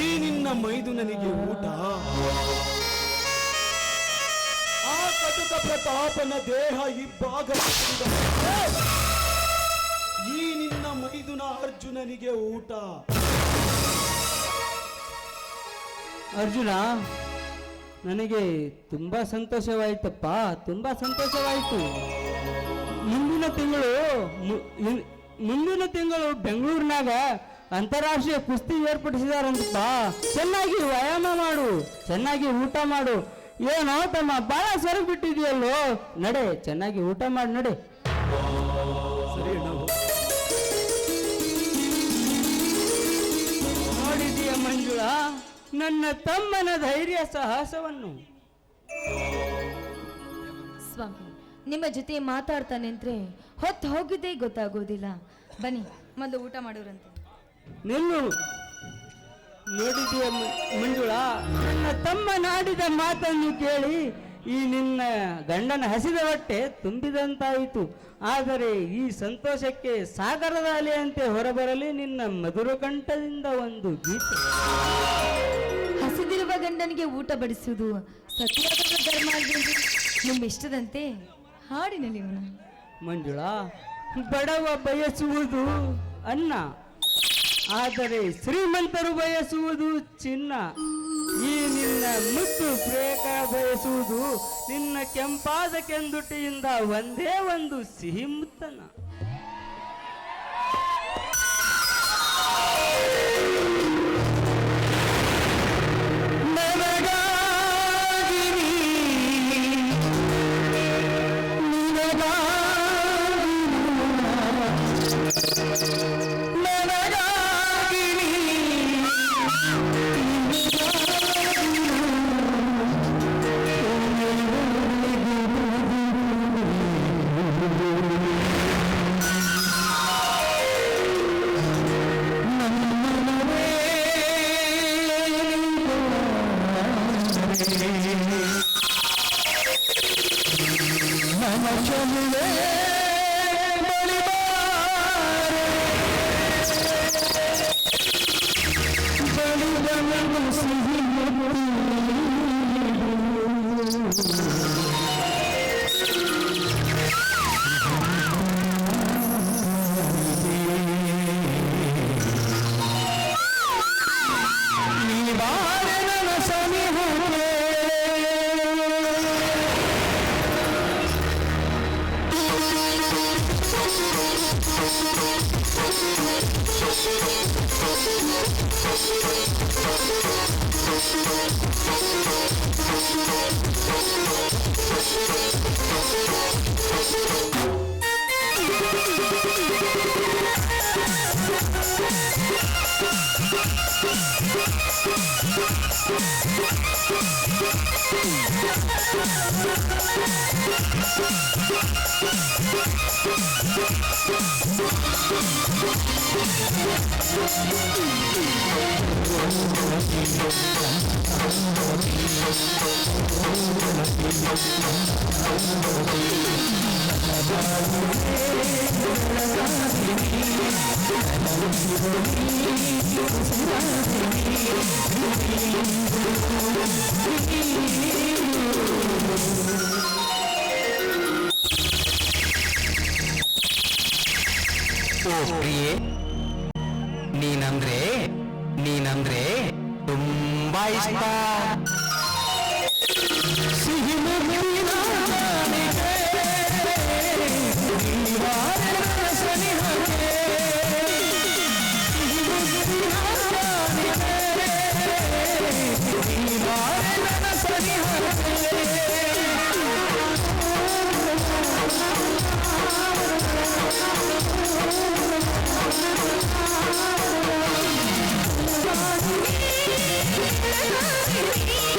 ಈ ನಿನ್ನ ಮೈದುನನಿಗೆ ಊಟ? ಆ ಕಟುಕ ಪ್ರತಾಪನ ದೇಹ ಇಬ್ಬಾಗ ಈ ನಿನ್ನ ಮೈದುನ ಅರ್ಜುನನಿಗೆ ಊಟ. ಅರ್ಜುನ, ನನಗೆ ತುಂಬಾ ಸಂತೋಷವಾಯಿತಪ್ಪ, ತುಂಬಾ ಸಂತೋಷವಾಯಿತು. ಮುಂದಿನ ತಿಂಗಳು ಬೆಂಗಳೂರಿನಾಗ ಅಂತಾರಾಷ್ಟ್ರೀಯ ಕುಸ್ತಿ ಏರ್ಪಡಿಸಿದಾರಂತಪ್ಪ. ಚೆನ್ನಾಗಿ ವ್ಯಾಯಾಮ ಮಾಡು, ಚೆನ್ನಾಗಿ ಊಟ ಮಾಡು. ಏನೋ ತಮ್ಮ ಬಾಳ ಸೊರಗ್ ಬಿಟ್ಟಿದೆಯಲ್ಲೋ, ನಡೆ, ಚೆನ್ನಾಗಿ ಊಟ ಮಾಡಿ ನಡೆ. ಸರಿ ಅಣ್ಣ. ನೋಡಿದೀಯ ಮಂಜುಳಾ ನನ್ನ ತಮ್ಮನ ಧೈರ್ಯ ಸಾಹಸವನ್ನು? ಸ್ವಾಮಿ, ನಿಮ್ಮ ಜೊತೆ ಮಾತಾಡ್ತಾನೆ ಅಂದ್ರೆ ಹೊತ್ತು ಹೋಗಿದ್ದೇ ಗೊತ್ತಾಗೋದಿಲ್ಲ. ಬನ್ನಿ, ಮೊದಲು ಊಟ ಮಾಡೋರಂತೆ. ನಿಲ್ಲು. ನೋಡಿದೀಯ ಮಂಜುಳಾ, ನನ್ನ ತಮ್ಮ ನಾಡಿದ ಮಾತನ್ನು ಕೇಳಿ ಈ ನಿನ್ನ ಗಂಡನ ಹಸಿದ ಹೊಟ್ಟೆ ತುಂಬಿದಂತಾಯಿತು. ಆದರೆ ಈ ಸಂತೋಷಕ್ಕೆ ಸಾಗರದ ಅಲೆಯಂತೆ ಹೊರಬರಲಿ ನಿನ್ನ ಮಧುರ ಕಂಠದಿಂದ ಒಂದು ಗೀತೆ. ಹಸಿದಿರುವ ಗಂಡನಿಗೆ ಊಟ ಬಡಿಸುವುದು ಸತ್ಯವಾದ ಧರ್ಮ ಅಲ್ವೇನ್ರಿ? ನಿಮ್ಮ ಇಷ್ಟದಂತೆ ಹಾಡಿನ ನೀವನ. ಮಂಜುಳಾ, ಬಡವ ಬಯಸುವುದು ಅನ್ನ, ಆದರೆ ಶ್ರೀಮಂತರು ಬಯಸುವುದು ಚಿನ್ನ. ಈ ನಿನ್ನ ಮುತ್ತು ಪ್ರೇಕ ಬಯಸುವುದು ನಿನ್ನ ಕೆಂಪಾದ ಕೆಂದುಟಿಯಿಂದ ಒಂದೇ ಒಂದು ಸಿಹಿ ಮುತ್ತನ. ನನ್ನ ಚೆಲುವೆ ಬಳಿ ಬಾರೆ, ಬಳಿ ಬರಲು ಸಿಹಿ ಓ ಪ್ರಿಯೆ, ನೀನಂದ್ರೆ ತುಂಬಾ ಇಷ್ಟ. ಸಿಹಿ ಮುತ್ತಿನ ನಾನಿಗೆ, ನೀವಾರೆ ನನ್ನ ಸನಿಹಕ್ಕೆ. ಸಿಹಿ ಮುತ್ತಿನ ನಾನಿಗೆ, ನೀವಾರೆ ನನ್ನ ಸನಿಹಕ್ಕೆ. Thank you.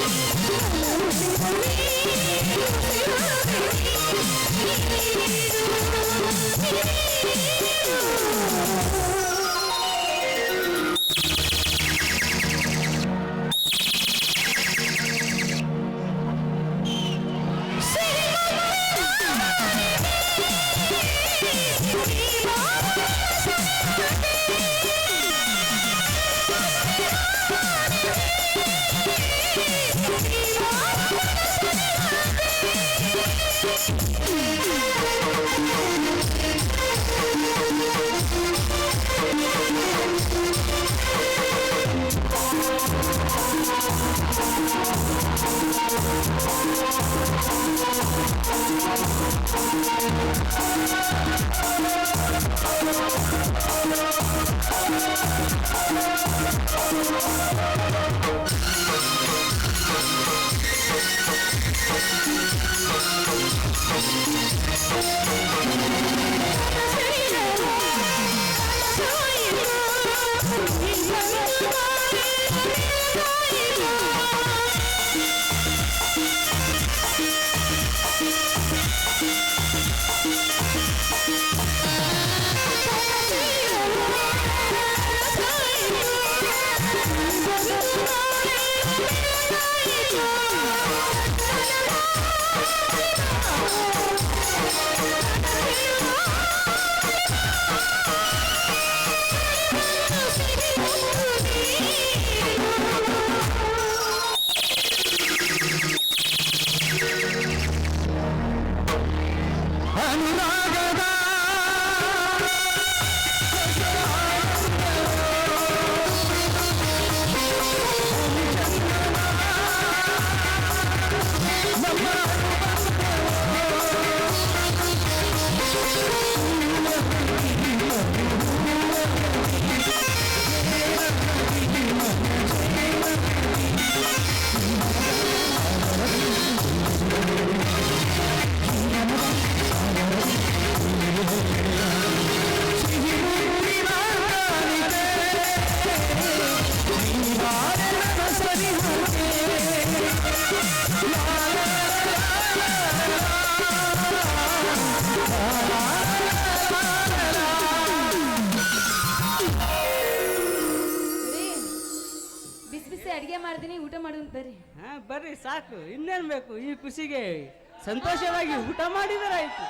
ಅಡಿಗೆ ಮಾಡ್ತೀನಿ, ಊಟ ಮಾಡೋಣ ಬರ್ರಿ. ಹಾ ಬರ್ರಿ ಸಾಕು, ಇನ್ನೇನ್ ಬೇಕು? ಈ ಖುಷಿಗೆ ಸಂತೋಷವಾಗಿ ಊಟ ಮಾಡಿದರಾಯ್ತು.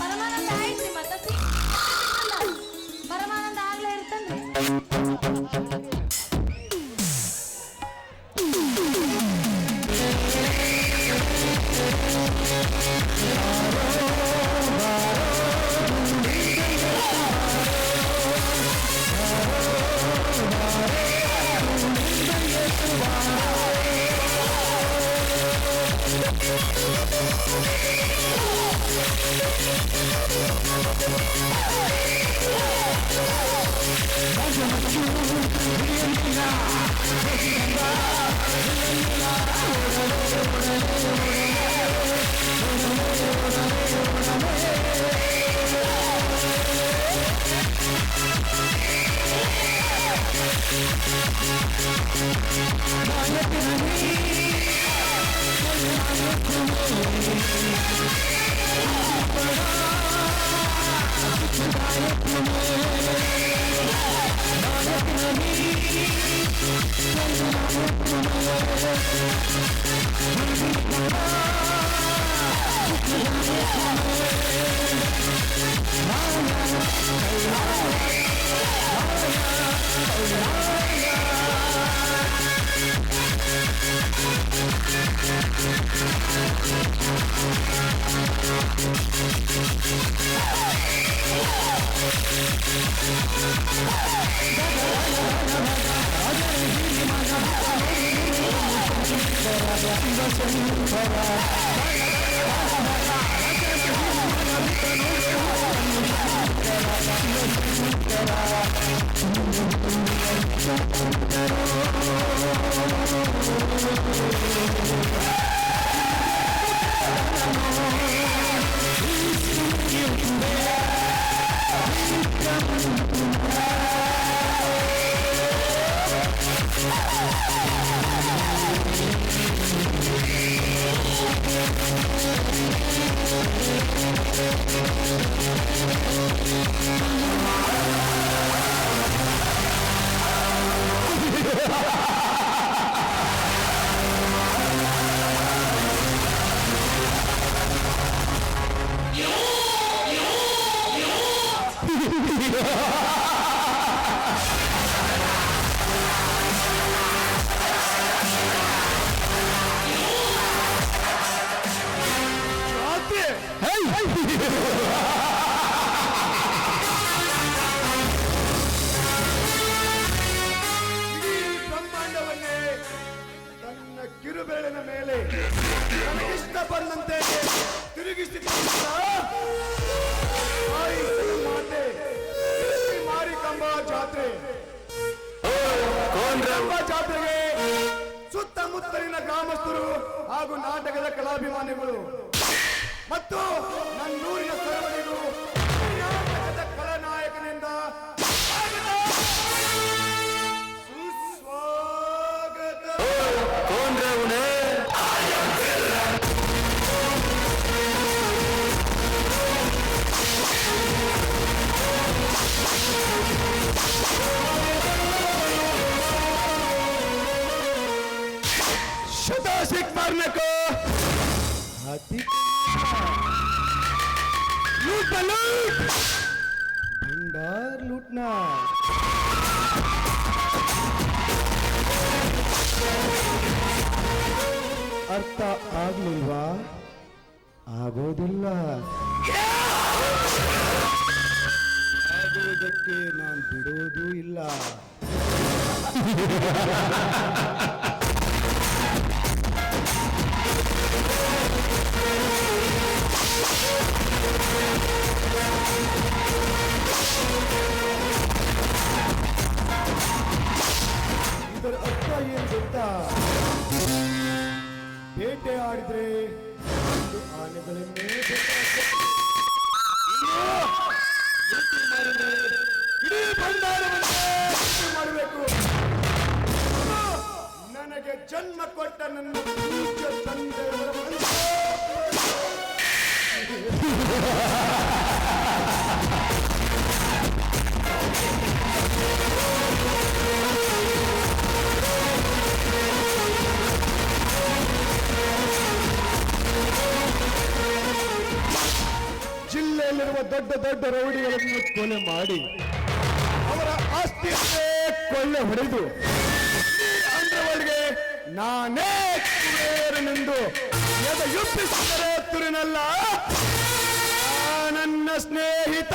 ಪರಮಾನಂದ ಆಯ್ತು, ಮತ್ತೆ ಪರಮಾನಂದ ಆಗ್ಲೇ ಇರ್ತನ್ರಿ. ಬ್ರಹ್ಮಾಂಡವನ್ನೇ ತನ್ನ ಕಿರುಬೆರಳಿನ ಮೇಲೆ ನನಗಿಷ್ಟ ಬಂದಂತೆ ಮಾತೆ ಮಾರಿಕಂಬ ಜಾತ್ರೆ. ಜಾತ್ರೆಗೆ ಸುತ್ತಮುತ್ತಲಿನ ಗ್ರಾಮಸ್ಥರು ಹಾಗೂ ನಾಟಕದ ಕಲಾಭಿಮಾನಿಗಳು ಮತ್ತು ನನ್ನೂರಿನ ಸರ್ವರಿಗೂ ನಾಟಕದ ಕಲಾನಾಯಕನಿಂದ ಸುಸ್ವಾಗತ. शताशिक मारने को हाथी लूट लूट भंडार लूटना. ಅರ್ಥ ಆಗ್ಲಿಲ್ವಾ? ಆಗೋದಿಲ್ಲ. ಆಗುವುದಕ್ಕೆ ನಾನು ಬಿಡೋದೂ ಇಲ್ಲ. ಇದರ ಅರ್ಥ ಏನು ಗೊತ್ತಾ? ಬೇಟೆ ಆಡಿದ್ರೆ ಒಂದು ಆನೆಗಳನ್ನೇ ಇಡೀ ಭಂಡಾರವನ್ನೇ ಮಾಡಬೇಕು. ನನಗೆ ಜನ್ಮ ಕೊಟ್ಟ ನನ್ನ ಪೂಜ್ಯ ತಂದೆಯವರ ದೊಡ್ಡ ದೊಡ್ಡ ರೌಡಿಗಳನ್ನು ಕೊಲೆ ಮಾಡಿ ಅವರ ಆಸ್ತಿಯನ್ನೇ ಕೊಳ್ಳೆ ಹೊಡೆದು ಅಂದ್ರವಳಿಗೆ ನಾನೇ ಕುಬೇರನೆಂದು ಎದೆಯುಪ್ಪಿಸಿದರೆ ತುರಿನಲ್ಲ ನನ್ನ ಸ್ನೇಹಿತ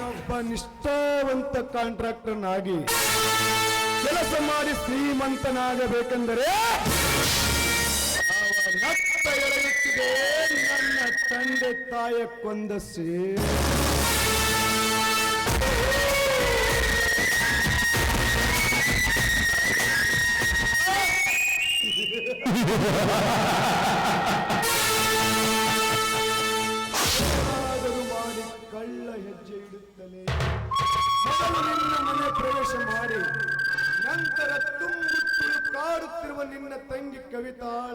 ಒಬ್ಬ ನಿಷ್ಠಾವಂತ ಕಾಂಟ್ರಾಕ್ಟರ್ನಾಗಿ ಕೆಲಸ ಮಾಡಿ ಶ್ರೀಮಂತನಾಗಬೇಕೆಂದರೆ ನತ್ತ ಎಳೆಯುತ್ತಿದೆ ನನ್ನ ತಂದೆ ತಾಯ ಕೊಂದಸಿ ಮಾಡಿ ಕಳ್ಳ ಹೆಜ್ಜೆ ಇಡುತ್ತಲೇ ಮೊದಲು ನಿನ್ನ ಮನೆ ಪ್ರವೇಶ ಮಾಡಿ ನಂತರ ತುಂಬು ತುಳುಕಾಡುತ್ತಿರುವ ನಿನ್ನ ತಂಗಿ ಕವಿತಾಳ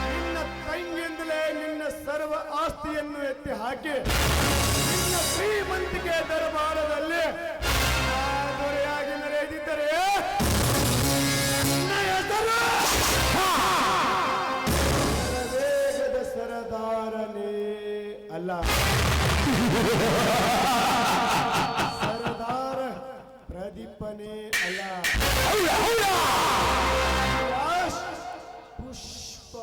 ನಿನ್ನ ತಂಗಿಯಿಂದಲೇ ನಿನ್ನ ಸರ್ವ ಆಸ್ತಿಯನ್ನು ಎತ್ತಿ ಹಾಕಿ ನಿನ್ನ ಶ್ರೀಮಂತಿಕೆ ದರಬಾರದಲ್ಲಿ ದೊರೆಯಾಗಿ ಮೆರೆದಿದ್ದರೆ ವೇಗದ ಸರದಾರನೇ ಅಲ್ಲ ಸರದಾರ ಪ್ರದೀಪನೇ ಅಲ್ಲ ಪುಷ್ಪ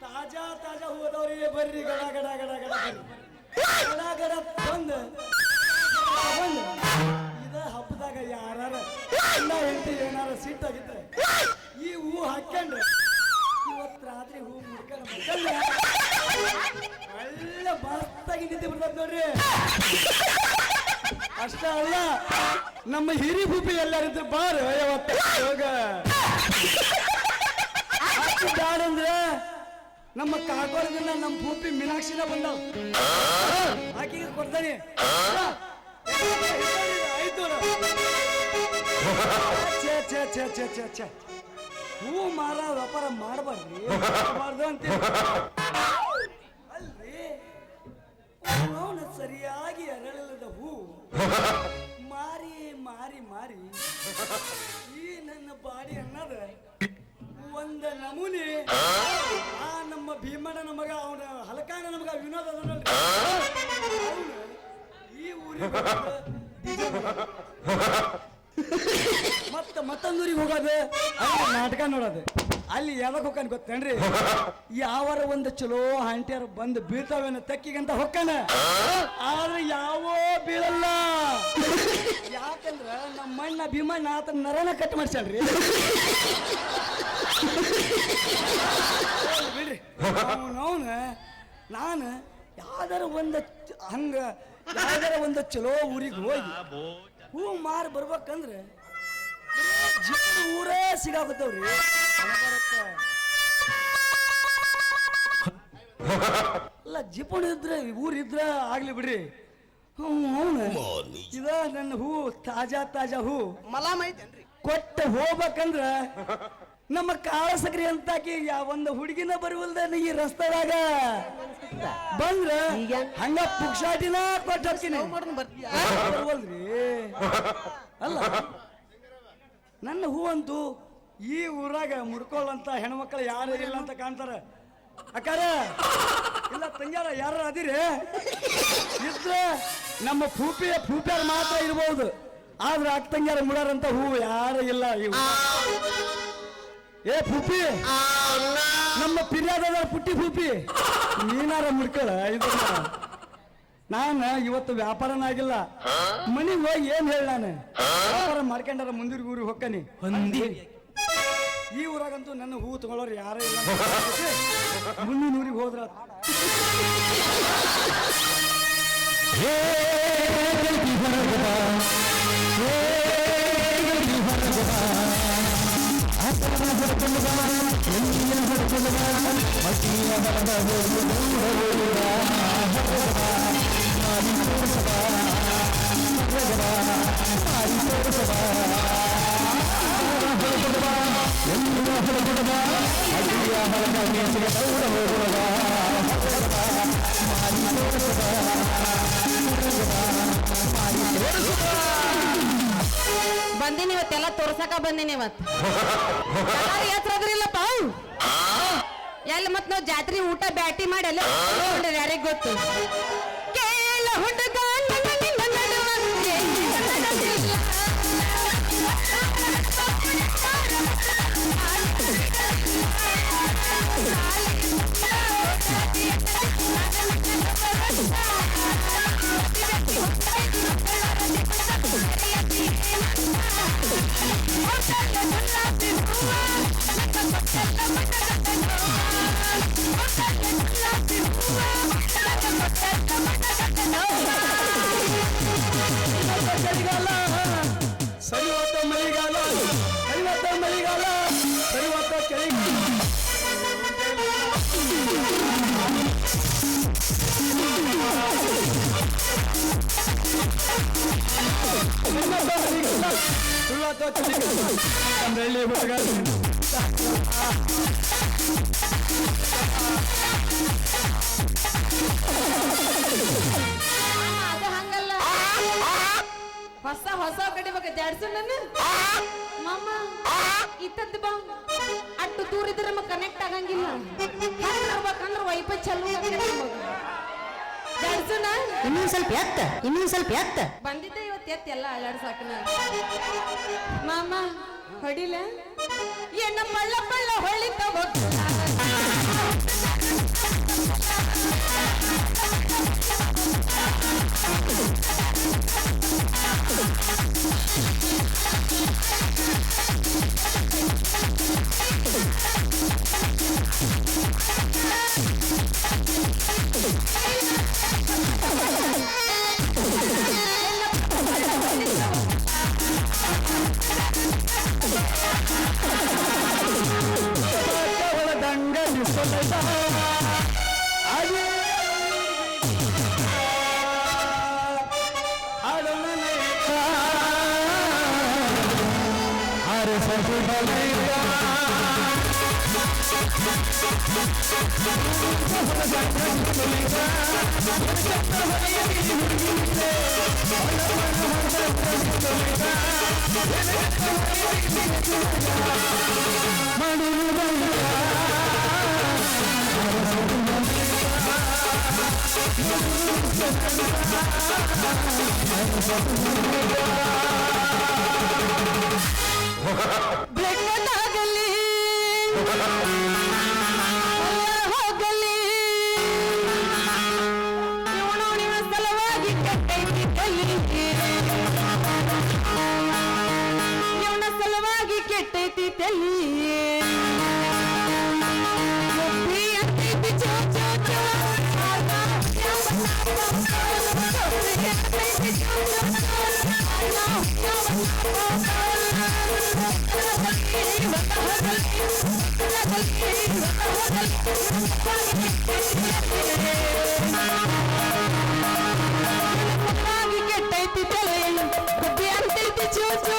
ತಾಜಾ ತಾಜಾ ಹೋದವ್ರಿಗೆ ಬರ್ರಿ ಗಡ ಗಡ ಗಡ ಗಡ ಗಡ ಗಡ ಬಂದು ಇದ ಹಬ್ಬದಾಗ ಯಾರ ಎಲ್ಲ ಹೆಂಡತಿ ಏನಾರ ಸಿಟ್ಟಾಗಿದ್ರೆ ಈ ಹೂ ಹಾಕ್ಯಂಡ್ರೆ ಇವತ್ತು ರಾತ್ರಿ ಹೂ ಮುಡ್ಕೊಂಡು ಒಳ್ಳೆ ಮಸ್ತಾಗಿ ನಿದ್ದೆ ಬರ್ತದ ನೋಡ್ರಿ. ಅಷ್ಟ ಅಲ್ಲ ನಮ್ಮ ಹಿರಿ ಭೂಪಿ ಎಲ್ಲರಿದ್ರು ಬಾರ ಯಾವತ್ತ ಹೋಗ ಬ್ಯಾಡಂದ್ರೆ ನಮ್ಮ ಕಾಕೋಳದಿಂದ ನಮ್ಮ ಭೂಪಿ ಮೀನಾಕ್ಷಿನ ಬಂದಾವ ಆಕಿಗೆ ಕೊಡ್ತಾನೆ ಹೂ ಮಾರ ವ್ಯಾಪಾರ ಮಾಡಬಾರ್ದು ಅಂತ ಅಲ್ರಿ ಸರಿಯಾಗಿ ಅರಳದ ಹೂ ಮಾರಿ ಮಾರಿ ಮಾರಿ ವಿನೋದ ಅದನಲ್ರಿ, ಅವ್ನು ಈ ಊರಿಗೆ ಮತ್ತೊಂದೂರಿಗೆ ಹೋಗೋದು ಅಲ್ಲಿ ನಾಟಕ ನೋಡೋದು. ಅಲ್ಲಿ ಯಾವಾಗ ಹೊಕ್ಕಾನ ಗೊತ್ತೇನ್ರಿ, ಯಾವಾರ ಒಂದು ಚಲೋ ಹಾಂಟಿಯರು ಬಂದು ಬೀಳ್ತಾವೇನ ತಕ್ಕಿಗಂತ ಹೊಕ್ಕಾನ, ಆದ್ರೆ ಯಾವೋ ಬೀಳಲ್ಲ. ಯಾಕಂದ್ರ ನಮ್ಮ ಮಣ್ಣ ಭೀಮಣ್ಣ ಆತ ನರನ ಕಟ್ ಮಾಡ್ಸಲ್ರಿ. ಬಿಡ್ರಿ ಅವನ ನಾನು ಯಾವ್ದಾರ ಒಂದು ಚಲೋ ಊರಿಗೆ ಹೋಗಿ ಹೂ ಮಾರಿ ಬರ್ಬೇಕಂದ್ರೆ ಊರೇ ಸಿಗಾಕತ್ತವ್ರಿ. ಅಲ್ಲ ಜಿಪುಣ ಇದ್ರೆ ಊರಿದ್ರ ಆಗ್ಲಿ ಬಿಡ್ರಿ. ಅವನು ಇದ ನನ್ನ ಹೂ ತಾಜಾ ಹೂ ಕೊಟ್ಟ ಹೋಗ್ಬೇಕಂದ್ರ ನಮ್ಮ ಕಾಳಸಕ್ರಿ ಅಂತಾಕಿ ಒಂದು ಹುಡುಗಿನ ಬರುವಲ್ದ ಈ ರಸ್ತೆದಾಗ ಬಂದ್ರ ಹಂಗ ಪುಕ್ಷಾಟಿನ ಕೊಟ್ಟು ಹೋಗ್ತೀನಿ. ಬರ್ವಲ್ರಿ ಅಲ್ಲ ನನ್ನ ಹೂ ಅಂತೂ ಈ ಊರಾಗ ಮುಡ್ಕೊಳ್ಳಂತ ಹೆಣ್ಮಕ್ಳು ಯಾರು ಇಲ್ಲ ಅಂತ ಕಾಣ್ತಾರ. ಅಕ್ಕಾರ ಇಲ್ಲ ತಂಗ್ಯಾರ ಯಾರ ಅದಿರಿ ಇದ್ರ ನಮ್ಮ ಫೂಪಿಯಾರ ಮಾತ್ರ ಇರ್ಬೋದು, ಆದ್ರೆ ಅಕ್ಕ ತಂಗ್ಯಾರ ಮುಡಾರಂತ ಹೂ ಯಾರು ಇಲ್ಲ. ಏ ಫೂಪಿ, ನಮ್ಮ ಪಿರ್ಯಾದ ಪುಟ್ಟಿ ಫೂಪಿ, ನೀನಾರ ಮುಡ್ಕೊಳ ಇದನ್ನ. ನಾನು ಇವತ್ತು ವ್ಯಾಪಾರನಾಗಿಲ್ಲ, ಮನಿಗೆ ಹೋಗಿ ಏನ್ ಹೇಳ, ನಾನು ವ್ಯಾಪಾರ ಮಾಡ್ಕೊಂಡಾರ ಮುಂದಿನ ಊರಿಗೆ ಹೊಕ್ಕನಿ. ಈ ಊರಾಗಂತೂ ನನ್ನ ಹೂ ತಗೊಳ್ಳೋರು ಯಾರೇ ಇಲ್ಲ. ಮುಂದಿನ ಊರಿಗೆ ಹೋದ್ರ ಬಂದಿನಿ ಇವತ್ತೆಲ್ಲ ತೋರ್ಸಕ ಬಂದಿನಿ ಇವತ್ತು. ಹೆಸರದ್ರಿಲ್ಲಪ್ಪ ಎಲ್ಲ ಮತ್ ನಾವ್ ಜಾತ್ರೆ ಊಟ ಬ್ಯಾಟಿ ಮಾಡಿ ಎಲ್ಲ ಯಾರಿಗ್ ಗೊತ್ತು. ಕೇಳ ಹುಡುಗ ಹೊಸ ಕಡಿಬೇಕು ಜಾಡ್ಸು ನನ್ನ ಮಾಮ ಇತ್ತದ್ದು ಬಾ ಅಟ್ಟು ದೂರ ಇದ್ರೆ ನಮಗೆ ಕನೆಕ್ಟ್ ಆಗಂಗಿಲ್ಲ. ಹೋಗ್ಬೇಕಂದ್ರೆ ವೈಫೈ ಚಲೋ ಜಾಡ್ಸುನ ಇನ್ನೊಂದ್ ಸ್ವಲ್ಪ ಎತ್ತ ಬಂದಿದ್ದೆ ಇವತ್ತು ಎತ್ತ ಎಲ್ಲ ಅಲ್ಲಾಡ್ಸಾಕ ಮಾಮ ಹೊಡಿಲ ಎಣ್ಣ ಪಳ್ಳ ಹೊಳಿತ ಬೆಣ್ಣದಾಗಲಿ ಹೋಗಲಿ ಇವನು ನಿಮ್ಮ ಸಲುವಾಗಿ ಕೆಟ್ಟೈತಿ ತಲಿ ಇವನ ಸಲುವಾಗಿ ಕೆಟ್ಟೈತಿ ತಲಿ ಒಬ್ಬಿ ಅಂತೈತಿ ಚೋ ಚೋ ಚೋ ಕೆಟ್ಟೈತಿ ತಲೆ ಗುಬ್ಬಿ ಅಂತೈತಿ ಚೂ ಚೂ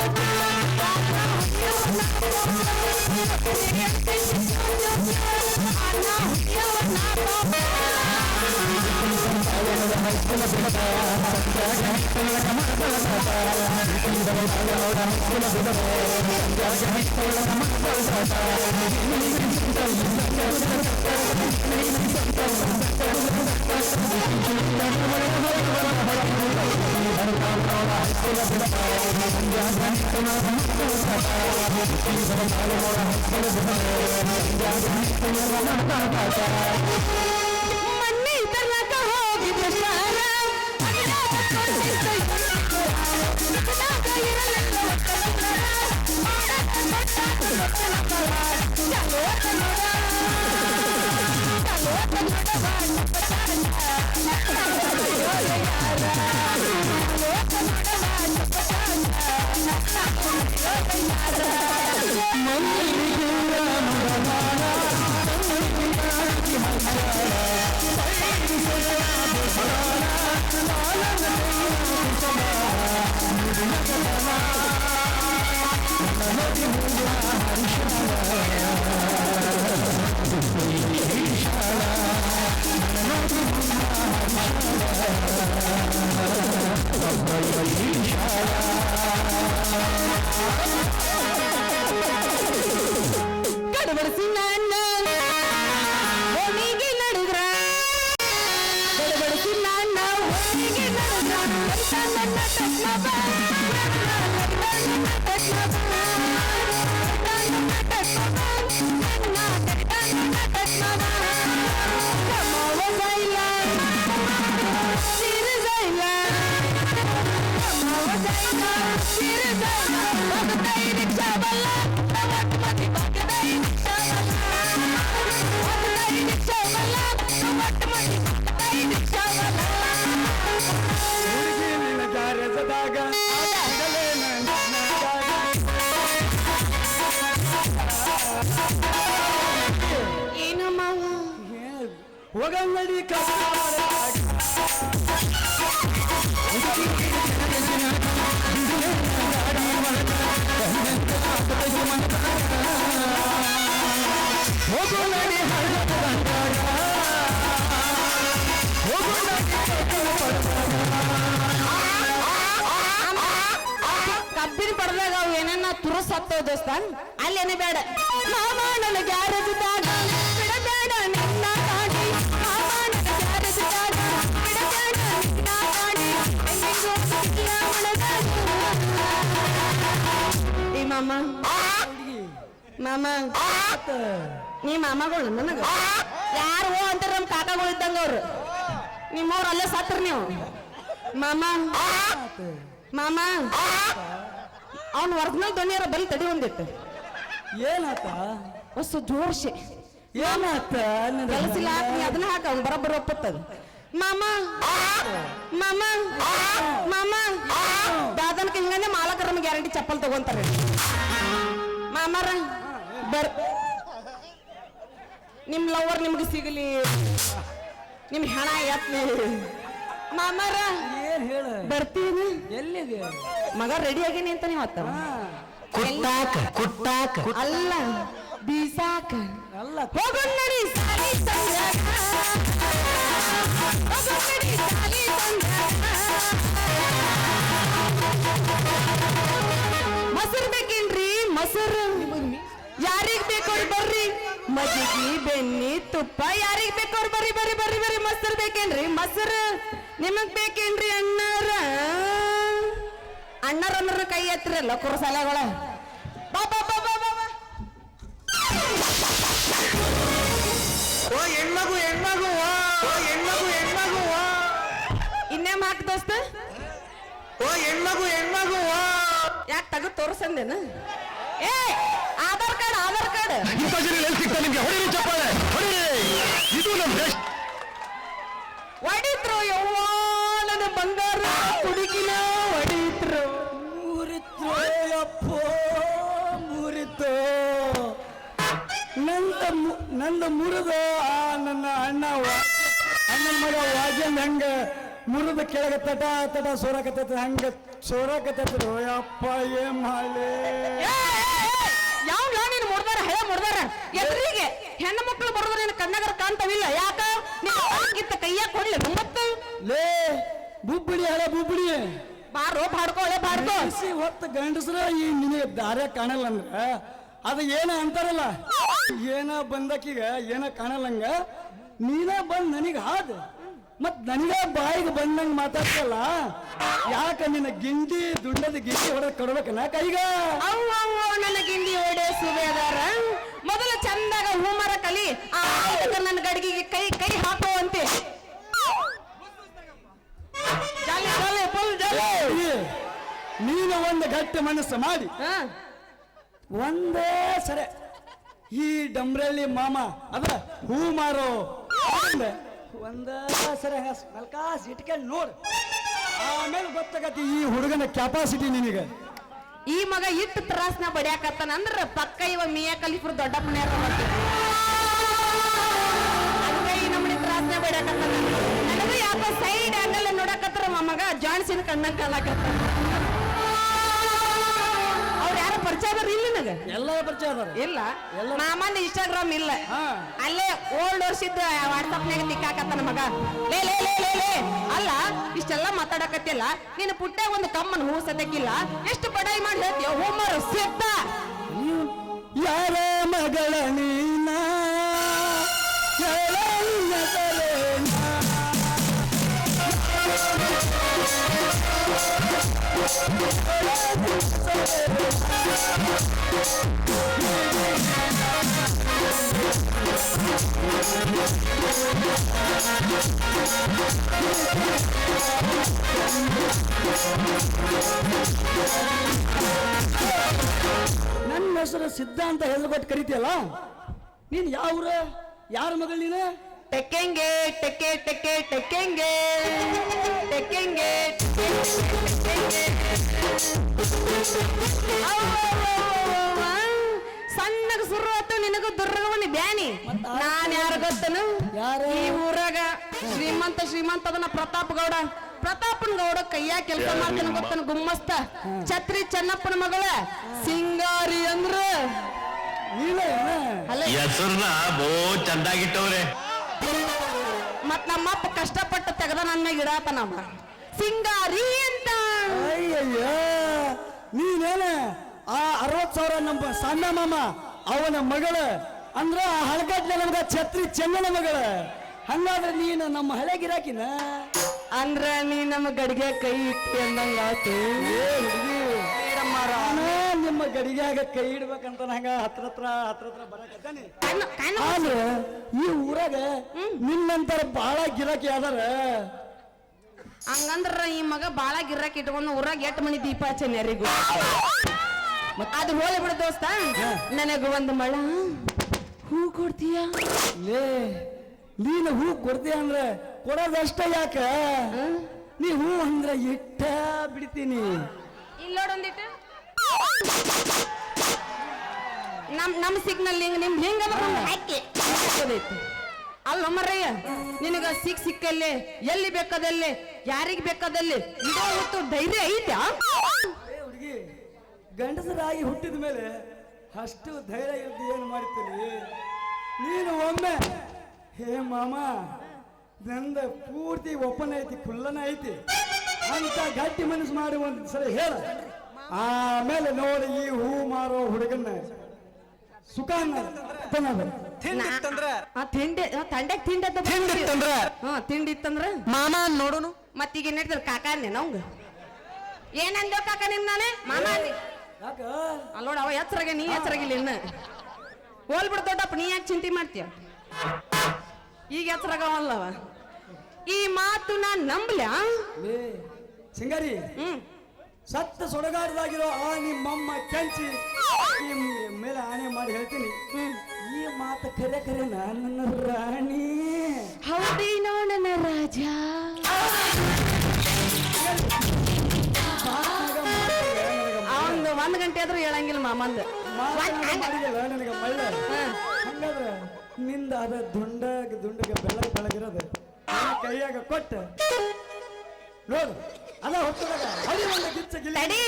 ಮಣ್ಣಿ ತರಕ ಹೋಗಿದ್ದ ಶಾರ ಗಡಬಡಿಸಿ ನನ್ನ ಓಣಿಗೆ ನಡುಗ್ರ ಗಡಬಡಿಸಿ ನನ್ನ ಓಣಿಗೆ ನಡುಗ್ರ ನನ್ನ ಟಕ್ನಬ ಏನಮ್ಮ ಹೋಗಂಗಡಿ ಕಬ್ಬಿನ ಪಡೆದಾಗ ಅವು ಏನನ್ನ ತುರುಸ್ ಹತ್ತೋ ದೋಸ್ತ ಅಲ್ಲೇನೆ ಬೇಡ ಮಾಮ ನನ್ನ ಗ್ಯಾರೇಜ್ದಾಗ ಬಿಡಬೇಡ ನಿನ್ನ ಗಾಡಿ ಮಾಮ ನನ್ನ ಗ್ಯಾರೇಜ್ದಾಗ ಬಿಡಬೇಡ ನಿನ್ನ ಗಾಡಿ ಏ ಮಾಮ ಮಾಮ ನೀ ಮಾಮಗಳು ನನಗ ಯಾರು ಹೋ ಅಂತಾರ ನಮ್ ಕಾಕಾಗಳು ಇದ್ದಂಗ ಅವ್ರು ನಿಮ್ಮವ್ರು ಅಲ್ಲೇ ಸತ್ರ ನೀವು ಮಾಮ ಮಾಮ ಅವ್ನ ಒರ್ಜಿನಲ್ ಧ್ವನಿಯರ ಬಲ್ ತಡಿ ಒಂದಿಟ್ಟು ಏನಾತ ಅಷ್ಟು ಜೋರ್ಸೆ ಏನಾತ ಕೆಲಸಿಲ್ಲ ನೀ ಅದನ್ನ ಹಾಕ ಅವ್ನು ಬರೋಬ್ಬರ ಒಪ್ಪತ್ತದ ಮಾಮ ಮಾಮ ಮಾಮ ದಾದನ್ಕ ಹಿಂಗಂದ್ರೆ ಮಾಲಕರ ಗ್ಯಾರಂಟಿ ಚಪ್ಪಲ್ ತಗೊಂತಾರೆ ಮಾಮರ ನಿಮ್ ಲವರ್ ನಿಮ್ಗೆ ಸಿಗಲಿ ನಿಮ್ ಹೆಣ ಎತ್ಲಿ ಮಾಮರ ಏನ್ ಹೇಳ ಬರ್ತೀನಿ ಎಲ್ಲಿಗೆ ಮಗ ರೆಡಿ ಆಗೇನಿ ಅಂತ ನೀವು ಹತ್ತ ಕುಟ್ಟಾಕ ಅಲ್ಲ ಬೀಸಾಕ ಅಲ್ಲ ಹೋಗೋಣ ನಡಿ ಸಾಲಿ ಸಂಜಾಗ ಹೋಗೋಣ ನಡಿ ಸಾಲಿ ಸಂಜಾಗ ಮೊಸರು ಬೇಕೇನ್ರಿ ಮೊಸರು ಯಾರಿಗ್ ಬೇಕು ಬರ್ರಿ ಮಜ್ಜಿಗೆ ಬೆಣ್ಣೆ ತುಪ್ಪ ಯಾರಿಗ್ ಬೇಕು ಅವ್ರು ಬರ್ರಿ ಬರ್ರಿ ಬರ್ರಿ ಬರ್ರಿ. ಮೊಸರು ಬೇಕೇನ್ರಿ? ಮೊಸರು ನಿಮಗ್ ಬೇಕೇನ್ರಿ? ಅಣ್ಣರ ಕೈ ಎತ್ತಿರಲ್ಲ ಕುರುಸಾಲೆಗಳ. ಬಾ ಬಾ ಬಾ ಬಾ ಬಾ ಬಾ. ಓ ಹೆಣ್ಮಗು ಹೆಣ್ಮಗು ಓ ಹೆಣ್ಮಗು ಹೆಣ್ಮಗು ಇನ್ನೇಮ್ ಹಾಕ್ ದೋಸ್ತ? ಓ ಹೆಣ್ಮಗು ಹೆಣ್ಮಗು ಯಾಕೆ ತಗದ್ ತೋರ್ಸಂದೇನ? ಏ ಆಧಾರ್ ಕಾರ್ಡ್ ಆಧಾರ್ ಕಾರ್ಡ್ ಹೊಡಿತ್ರು ಯವ್ವ ನನ್ನ ಬಂಗಾರ ಹುಡುಗಿನ ಹೊಡಿತ್ರು. ಮುರಿತು ಅಪ್ಪ ಮುರಿತು. ನಂದ ಮುರಿದು ನನ್ನ ಅಣ್ಣನ ಮಗ ವಾಜನ್ ಹಂಗ ಮುರಿದು ಕೆಳಗೆ ತಟ ತಟ ಸೋರಾಕತ್ತ ಹಂಗ ಸೋರಾಕತ್ತ. ಅಪ್ಪ ಏನ್ ಮಾಡಿ ಯಾವ ನೀನು ಮುಡ್ದಾರ ಹೇ ಮುಡ್ದಾರ ಎದುರಿಗೆ ಹೆಣ್ಣು ಮಕ್ಕಳು ಬರೋದ್ರ ನಿನ್ನ ಕಣ್ಣಗರ ಕಾಣ್ತಾವಿಲ್ಲ. ಯಾಕ ನಿನ್ನ ಕೈಯಾಗ ಕೊಡ್ಲಿ ಮತ್ತೆ ಲೇ ಬುಬ್ಬಿಡಿ ಹಳೆ ಬುಬ್ಬಿಡಿ ಬಾರೋ ಬಾಡ್ಕೋಳೆ ಬಾಡ್ಕೋ. ಹೊತ್ತು ಗಂಡಸ್ರ ಈ ನಿನಗೆ ದಾರ್ಯ ಕಾಣಲ್ಲ ಅಂದ್ರ ಅದು ಏನ ಅಂತಾರಲ್ಲ, ಏನ ಬಂದಕೀಗ ಏನ ಕಾಣಲ್ಲಂಗ ನೀನ ಬಂದ್ ನನಗ ಹಾದ ಮತ್ ನನಗ ಬಾಯಿಗೆ ಬಂದಂಗ ಮಾತಾಡ್ತಲ್ಲ. ಯಾಕ ನಿನ್ನ ಗಿಂಡಿ ದುಂಡದ ಗಿಂಡಿ ಹೊಡೆದ್ ಕೊಡ್ಬೇಕನ ಕೈಗ? ಅವ್ವ ನನ್ನ ಗಿಂಡಿ ಹೊಡೆ ಸುಬೇದಾರ. ಮೊದಲು ಚಂದಾಗ ಹೂಮರ ಕಲಿ, ನನ್ನ ಗಡಿಗೆಗೆ ಕೈ ಕೈ ಹಾಕೋ ಅಂತೆ. ನೀನು ಒಂದು ಗಟ್ಟಿ ಮನಸ್ಸು ಮಾಡಿ ಒಂದೇ ಸರಿ ಈ ಡಂಬ್ರಳ್ಳಿ ಮಾಮ ಅದ ಹೂ ಮಾರೋ ಒಂದೇ ಸರಿ ಮಲ್ಕಾಸ್ ಇಟ್ಕೊಂಡು ನೋಡು, ಆಮೇಲೆ ಗೊತ್ತಾಗತ್ತೆ ಈ ಹುಡುಗನ ಕೆಪಾಸಿಟಿ ನಿನಗೆ. ಈ ಮಗ ಇಟ್ಟು ತ್ರಾಸ್ನ ಬಡಿಯಾಕತ್ತಾನ ಅಂದ್ರ ಪಕ್ಕ ಇವ ಮಿಯಾ ಖಲೀಫರ್ ದೊಡ್ಡ ಪುಣ್ಯ ಈ ನಮ್ಮನಿ ತ್ರಾಸ್ನ ಬಡಿಯಾಕತ್ತಾನ. ನನಗೂ ಯಾಕೋ ಸೈಡ್ ಆಂಗಲ್ ನೋಡಕತ್ರ ಮಗ ಜಾನ್ಸಿನ ಕಣ್ಣಂಗ್ ಕಾಣಕತ್ತ. ಅವ್ರು ಯಾರು ಪರಿಚಯ ಅದಾರ ಇಲ್ಲ ನನಗ? ಎಲ್ಲ ಪರಿಚಯ ಅದಾರ ಇಲ್ಲ. ಮಾಮನ ಇನ್ಸ್ಟಾಗ್ರಾಮ್ ಇಲ್ಲ, ಅಲ್ಲೇ ಓಲ್ಡ್ ವರ್ಷದ ವಾಟ್ಸಪ್ನಾಗ ತಿಕ್ಕಾಕತ್ತಾನ ಮಗ. ಲೇ ಲೇ ಲೇ ಲೇ ಲೇ ಅಲ್ಲ ಇಷ್ಟೆಲ್ಲ ಮಾತಾಡಕತ್ತಿಲ್ಲ, ನೀನು ಪುಟ್ಟಾಗ ಒಂದು ಕಮ್ಮನ್ ಹೂ ಸದಕ್ಕಿಲ್ಲ. ಎಷ್ಟು ಬಡಾಯಿ ಮಾಡಿ ಹೇಳ್ತೀಯ ಹೋಮರು ಸಿದ್ಧ. ಯಾರ ಮಗಳ ನೀನ ನನ್ನ ಹೆಸರು ಸಿದ್ಧ ಅಂತ ಹೇಳ್ಕೊಟ್ಟು ಕರಿತೀಯಲ್ಲ, ನೀನ್ ಯಾವ್ರ ಯಾರ ಮಗಳು ನೀನು? ಟೆಕ್ಕೆಂಗೆ ಟೆಕ್ಕೆ ಟೆಕ್ಕೆ ಟೆಕ್ಕೆಂಗೆ ಟೆಕ್ಕೆಂಗೆ ಸಣ್ಣಗ ಶುರು ಆತು ನಿನಗೂ ದುರ್ಗವನಿ ಬ್ಯಾನಿ. ನಾನ್ ಯಾರು ಗೊತ್ತನು? ಈ ಊರಾಗ ಶ್ರೀಮಂತ ಅದನ್ನ ಪ್ರತಾಪ್ ಗೌಡ. ಪ್ರತಾಪನ್ ಗೌಡ ಕೈಯ ಕೆಲಸ ಮಾಡ್ತಾನ ಗೊತ್ತನ, ಗುಮ್ಮಸ್ತ ಛತ್ರಿ ಚೆನ್ನಪ್ಪನ ಮಗಳ ಸಿಂಗಾರಿ ಅಂದ್ರ ಹೆಸರ್ನ ಬೋ ಚಂದಾಗಿಟ್ಟವ್ರೆ. ಮತ್ ನಮ್ಮಪ್ಪ ಕಷ್ಟಪಟ್ಟು ತೆಗದ ನನ್ನ ಗಿಡಾತನಮ್ಮ ಸಿಂಗಾರಿ ಅಂತ. ಅಯ್ಯಯ್ಯ ನೀನೇನ ಆ 60,000 ನಮ್ಮ ಸಣ್ಣ ಮಾಮ ಅವನ ಮಗಳ ಅಂದ್ರ ಆ ಹಳಗಡ್ಲೆ ನಮ್ಗ ಛತ್ರಿ ಚೆನ್ನನ ಮಗಳ. ಹಂಗಾದ್ರೆ ನೀನು ನಮ್ಮ ಹಳೆ ಗಿರಾಕಿನ ಅಂದ್ರ ನೀ ನಮ್ಮ ಗಡಿಗೆ ಕೈ ಇಟ್ಟಿ ಅಂದಂಗ ಆತು. ನಿಮ್ಮ ಗಡಿಗ್ಯಾಗ ಕೈ ಇಡ್ಬೇಕಂತ ಹಂಗ ಹತ್ರ ಬರಕತ್ತಾನೆ. ಆದ್ರ ಈ ಊರಾಗ ನಿನ್ನಂತರ ಬಾಳ ಗಿರಾಕಿ ಅದಾರ. ಹಂಗಂದ್ರ ಈ ಮಗ ಬಾಳ ಗಿರಾಕಿ ಇಟ್ಕೊಂಡು ಊರಾಗ 8 ಮನಿ ದೀಪ ಹಚ್ಚನ್ ಯಾರಿಗೂ. ಅದು ಹೋಳಿ ಬಿಡ ದೋಸ್ತ, ನನಗ ಒಂದು ಮಳ ಹೂ ಕೊಡ್ತೀಯ? ಲೇ ನೀನು ಹೂ ಕೊಡ್ತೀಯ ಅಂದ್ರೆ ಕೊಡೋದಷ್ಟ ಯಾಕ, ನೀ ಹೂ ಅಂದ್ರೆ ಇಟ್ಟ ಬಿಡ್ತೀನಿ. ಇಲ್ಲೋಡೊಂದಿಟ್ಟು ನಮ್ ಸಿಗ್ನಲ್ ನಿಮ್ ಹಿಂಗ ಹಾಕಿ ಅಲ್ಲ ಮರಯ್ಯ, ನಿನಗ ಸಿಕ್ಕಲ್ಲಿ ಎಲ್ಲಿ ಬೇಕಾದಲ್ಲಿ ಯಾರಿಗ್ ಬೇಕಾದಲ್ಲಿ ಇಡೋ ಹೊತ್ತು ಧೈರ್ಯ ಐತ್ಯಾ? ಹುಡುಗಿ ಗಂಡಸರಾಗಿ ಹುಟ್ಟಿದ ಮೇಲೆ ಅಷ್ಟು ಧೈರ್ಯ ಇದ್ದು ಏನು ಮಾಡ್ತೀನಿ ನೀನು? ಒಮ್ಮೆ ಹೇ ಮಾಮ ನಂದ ಪೂರ್ತಿ ಒಪ್ಪನ ಐತಿ ಕುಲ್ಲನ ಐತಿ ಅಂತ ಗಟ್ಟಿ ಮನಸ್ಸು ಮಾಡಿ ಒಂದು ಸಲ ಹೇಳ, ಆಮೇಲೆ ನೋಡಿ ಈ ಹೂ ಮಾರೋ ಹುಡುಗನ್ನ ಸುಖ ತಿಂಡಿತ್ತಂದ್ರ ತಂಡ್ಯಾಗ ತಿಂಡಿ ಅಂತ ತಿಂಡಿತ್ತಂದ್ರ ತಿಂಡಿ ಇತ್ತಂದ್ರ ಮಾಮ ನೋಡುನು ಮತ್ತೀಗ ಏನ್ ಹೇಳ್ತಾರೆ ಕಾಕ ಅಂದೆ ನವಂಗ ಏನಂದ್ಯೋ ಕಾಕ ನಿಮ್ ನಾನೇ ಮಾಮ ಅಂದಿ ಯಾಕ ಅಲ್ಲ ನೋಡ ಅವ ಎಚ್ಚರಾಗ ನೀ ಎಚ್ಚರಾಗಿಲ್ಲ ಇನ್ನ ಹೋಲ್ಬಿಡ್ ದೊಡ್ಡಪ್ಪ ನೀ ಯಾಕೆ ಚಿಂತೆ ಮಾಡ್ತೀಯ ಈಗ ಎಚ್ಚರಾಗವಲ್ಲವ ಈ ಮಾತು ನಾನ್ ನಂಬ್ಲ್ಯಾ ಲೇ ಸಿಂಗಾರಿ ಸತ್ತ ಸೊಡಗಾಡದಾಗಿರೋ ಆ ನಿಮ್ಮಮ್ಮ ಕೆಂಚಿ ಈ ಮೇಲೆ ಆಣೆ ಮಾಡಿ ಹೇಳ್ತೀನಿ ಈ ಮಾತು ಕರೆ ಕರೆ ನನ್ನ ರಾಣಿ ಹೌದೇನೋ ನನ್ನ ರಾಜ ಅವಂದು 1 ಗಂಟೆ ಆದ್ರೂ ಹೇಳಂಗಿಲ್ಲ ಮಾಮಂದ ಮಾಡಿದಲ್ಲ ನನಗೆ ಮಳ್ಳ ಹಂಗಾದ್ರೆ ನಿಂದ ಅದ ದುಂಡಗೆ ಬೆಳಗಿರೋದು ಕೈಯಾಗ ಕೊಟ್ಟ ನೋಡು ಅದ ಹೊತ್ತದಾಗ ಹೊಡಿ ಒಂದು ಗಿಚ್ಚ ಗಿಲ್ಲಿ ತಡಿ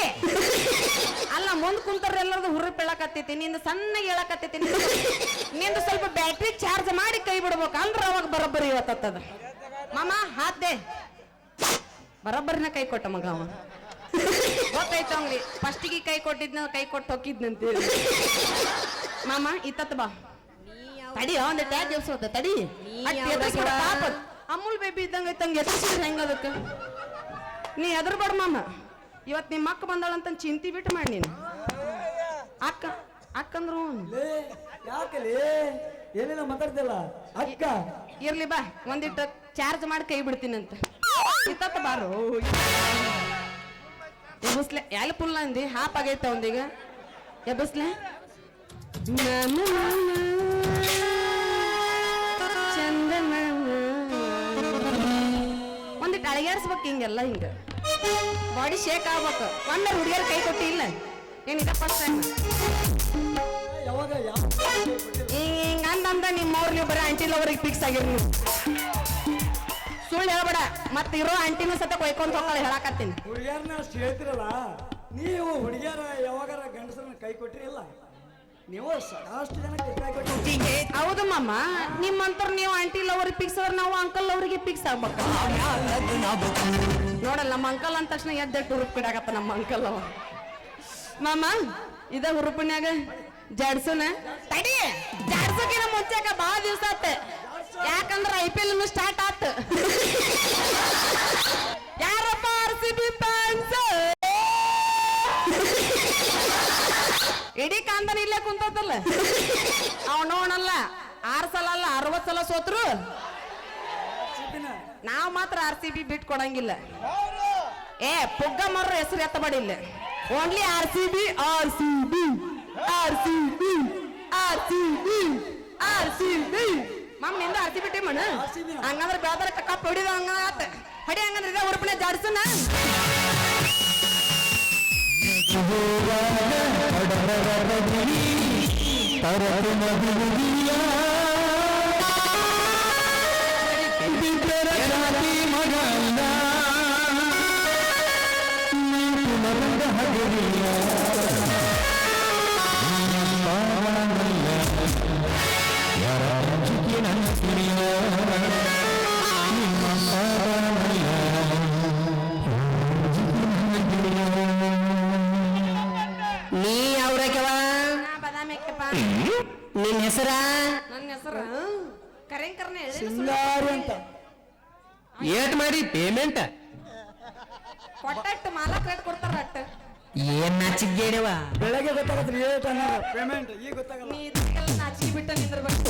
ಅಲ್ಲ ಮುಂದ್ ಕುಂತಾರ ಎಲ್ಲರದು ಹುರುಪ್ ಹೇಳಕತ್ತೈತಿ ನಿಂದ ಸಣ್ಣಗೆ ಹೇಳಕತ್ತೈತಿ ನಿಂದು ಸ್ವಲ್ಪ ಬ್ಯಾಟ್ರಿ ಚಾರ್ಜ್ ಮಾಡಿ ಕೈ ಬಿಡ್ಬೇಕು ಅಂದ್ರೆ ಅವಾಗ ಬರೋಬ್ಬರಿ ಇವತ್ತದ ಮಾಮ ಹಾದ್ದೆ ಬರೋಬ್ಬರಿನ ಕೈ ಕೊಟ್ಟ ಮಗ ಅವ ಗೊತ್ತಾಯ್ತು ಅವ್ನಿಗೆ ಫಸ್ಟಿಗೆ ಕೈ ಕೊಟ್ಟಿದ್ನ ಕೈ ಕೊಟ್ಟು ಹೋಗಿದ್ನಂತೇಳಿ ಮಾಮ ಇತ್ತತ್ ಬಾ ತಡಿ ಒಂದ್ ಟ್ಯಾಗ್ ಎಬ್ಸೋತ ತಡಿ ಅಮೂಲ್ ಬೇಬಿ ಇದ್ದಂಗ ಐತಂಗ ಎತ್ತಿಸಿದ್ರೆ ಹೆಂಗ ಅದಕ್ಕೆ ನೀ ಎದರ್ಬೇಡ ಮಾಮ ಇವತ್ ನಿಮ್ಮ ಅಕ್ಕ ಬಂದಾಳಂತ ಚಿಂತಿ ಬಿಟ್ಟು ಮಾಡಿ ನೀನು ಅಕ್ಕ ಅಕ್ಕಂದ್ರು ಲೇ ಯಾಕಲೇ ಏನೇನ ಮಾತಾಡ್ತಿಲ್ಲ ಅಕ್ಕ ಇರ್ಲಿ ಬಾ ಒಂದಿಟ್ಟು ಚಾರ್ಜ್ ಮಾಡಿ ಕೈ ಬಿಡ್ತೀನಂತ ಇತ್ತ ಬಾರು ಎಬ್ಬಿಸ್ಲೆ ಎಲ್ಲಿ ಫುಲ್ ಅಂದಿ ಹಾಪ್ ಆಗೈತ ಒಂದೀಗ ಎಬ್ಬಿಸ್ಲೆ ಚಂದನ ಒಂದಿಟ್ಟು ಅಳಗ್ಯಾಡ್ಸ್ಬೇಕು ಹಿಂಗೆಲ್ಲ ಹಿಂಗ ಬಾಡಿ ಶೇಕ್ ಆಗ್ಬೇಕು ಒಮ್ಮೆ ಹುಡುಗಿಯರ್ ಕೈ ಕೊಟ್ಟಿ ಇಲ್ಲ ಏನಿದೆ ಫಸ್ಟ್ ಟೈಮ್ ಯಾವಾಗ ಹಿಂಗ ಅಂದ ನಿಮ್ಮವ್ರು ನೀವು ಬರೀ ಆಂಟಿಲ್ ಅವ್ರಿಗೆ ಫಿಕ್ಸ್ ಆಗಿರಿ ನೀವು ಸುಳ್ಳು ಹೇಳ್ಬೇಡ ಮತ್ತೆ ಇರೋ ಆಂಟಿನೂ ಸತ ಕೊಯ್ಕೊಂತ ಹೋಗ್ತಾಳೆ ಹೇಳಾಕತ್ತೀನಿ ಹುಡುಗಿಯರ್ನ ಅಷ್ಟು ಹೇಳ್ತಿರಲ್ಲ ನೀವು ಹುಡುಗಿಯರ ಯಾವಾಗಾರ ಗಂಡಸರನ್ನ ಕೈ ಕೊಟ್ಟಿರಿಲ್ಲ ನೀವು ಅಷ್ಟು ಜನಕ್ಕೆ ಕೈ ಕೊಟ್ಟಿರಿ ಹೌದು ಮಾಮ ನಿಮ್ಮಂತರ ನೀವು ಆಂಟಿ ಅವ್ರಿಗೆ ಫಿಕ್ಸ್ ಅವ್ರ ನಾವು ಅಂಕಲ್ ಅವ್ರಿಗೆ ಫಿಕ್ಸ್ ಆಗ್ಬೇಕು ನೋಡಲ್ಲ ನಮ್ಮ ಅಂಕಲ್ ಅಂದ ತಕ್ಷಣ ಎದ್ದೆಟ್ಟು ಹುರುಪ್ ಕಿಡಾಕತ್ತ ನಮ್ಮ ಅಂಕಲ್ ಅವ ಮಾಮ ಇದ ಹುರುಪಿನ್ಯಾಗ ಜಡ್ಸುನ ತಡಿ ಜಡ್ಸಕಿನ ಮುಂಚಾಕ ಬಾಳ ದಿವಸ ಆತ ಯಾಕಂದ್ರ IPL ಸ್ಟಾರ್ಟ್ ಆತ ಯಾರಪ್ಪ RCB ಫ್ಯಾನ್ಸ್ ಇಡೀ ಕಾಂದನ ಇಲ್ಲೇ ಕುಂತಲ್ಲ ಅವ್ ನೋಡಲ್ಲ 6 ಸಲ ಅಲ್ಲ 60 ಸಲ ಸೋತ್ರು ನಾವ್ ಮಾತ್ರ RCB ಬಿಟ್ ಕೊಡಂಗಿಲ್ಲ ಏ ಪುಗ್ಗ ಮರ್ರ ಹೆಸರು ಎತ್ತಬಡಿಲ್ಲ only RCB RCB RCB RCB RCB ಮಾಮ್ ನಿಂದ RCB ಟೀಮ್ ಅಣ್ಣ ಹಂಗಂದ್ರೆ ಬೆಳದ್ರ ಕಪ್ ಹೊಡಿದ ಹಂಗ ಆತ ಹಡಿ ಹಂಗಂದ್ರೆ ಇದ ಉರುಪನೆ ಜಾಡ್ಸನ ನೀ ಅವ್ರಕ್ಕೆವ ನಿನ್ ಹೆಸರ ನನ್ನ ಹೆಸರು ಕರೆಂಕರ್ನೆ ಸಿಂಗಾರಿ ಅಂತ ಏಟ್ ಮಾಡಿ ಪೇಮೆಂಟ್ ಕೊಟ್ಟಟ್ಟು ಮಾಲಕ್ ರೇಟ್ ಕೊಡ್ತಾರ ಅಟ್ಟ ಏನ್ ನಾಚಿಗೇಡವ ಬೆಳಗ್ಗೆ ಗೊತ್ತಾಗತ್ರಿ ಏಟ್ ಅನ್ನೋದು ಪೇಮೆಂಟ್ ಈಗ ಗೊತ್ತಾಗಲ್ಲ ನೀ ಇದಕ್ಕೆಲ್ಲ ನಾಚಿಕೆ ಬಿಟ್ಟ ನಿಂದಿರ್ಬೇಕು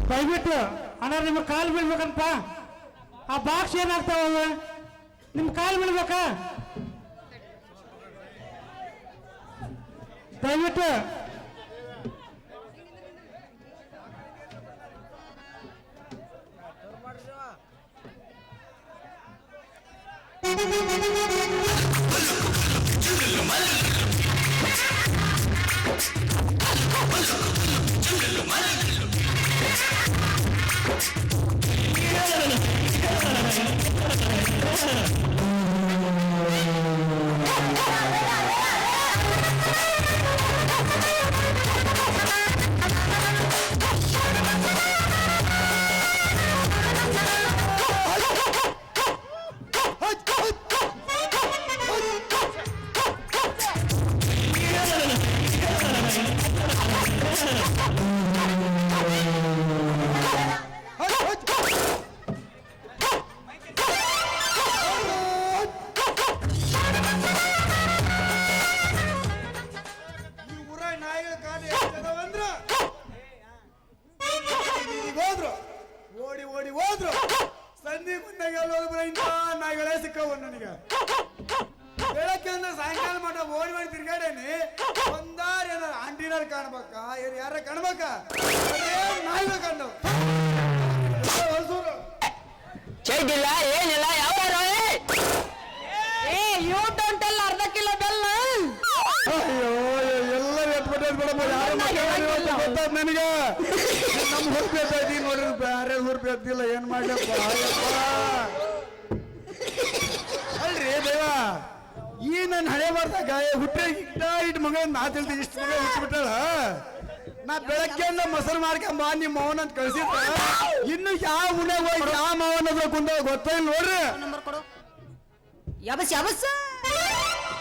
ದಯವಿಟ್ಟು ಅಣ್ಣ ನಿಮ್ಮ ಕಾಲು ಬೀಳ್ಬೇಕಂತ ಆ ಬಾಕ್ಸ್ ಏನಾಗ್ತಾವ ನಿಮ್ ಕಾಲು ಬೀಳ್ಬೇಕಾ ದಯವಿಟ್ಟು ಚೈದಿಲ್ಲ ಏನಿಲ್ಲ ಯಾವ ಅರ್ಧ ಕಿಲೋ ಬೆಲ್ಲ ಅಯ್ಯೋ ಎಲ್ಲ ಎತ್ಬಿಟ್ಟೈತ್ ಬಿಡಪ್ಪ ಯಾರು ಗೊತ್ತಾದ್ ನನಗೆ ನಮ್ ಹುರ್ಬೇಕು ನೋಡ್ರಿ ಬೇರೆ ಹುರ್ಬೇಕಿಲ್ಲ ಏನ್ ಮಾಡ್ಲಪ್ಪ ಅಲ್ರಿ ದೇವ ಈ ನನ್ನ ಹಣೆ ಬರ್ದಾಗ ಹುಟ್ಟೆ ಇಟ್ಟು ಮಗ ನಾ ತಿಳ್ತಿ ಇಷ್ಟು ಮಗ ಹುಟ್ಟಿಬಿಟ್ಟಾಳ ನಾ ಬೆಳಗ್ಗೆ ಮೊಸರು ಮಾಡ್ಕೊಂಬ ನಿಮ್ಮ ಮಾವನ ಅಂತ ಕಳ್ಸಿದ್ದ ಇನ್ನು ಯಾವ ಉಣೆ ಹೋಗಿ ಯಾವ ಮಾವನ ಹತ್ರ ಕುಂತ ಗೊತ್ತಾಗಿಲ್ಲ ನೋಡ್ರಿ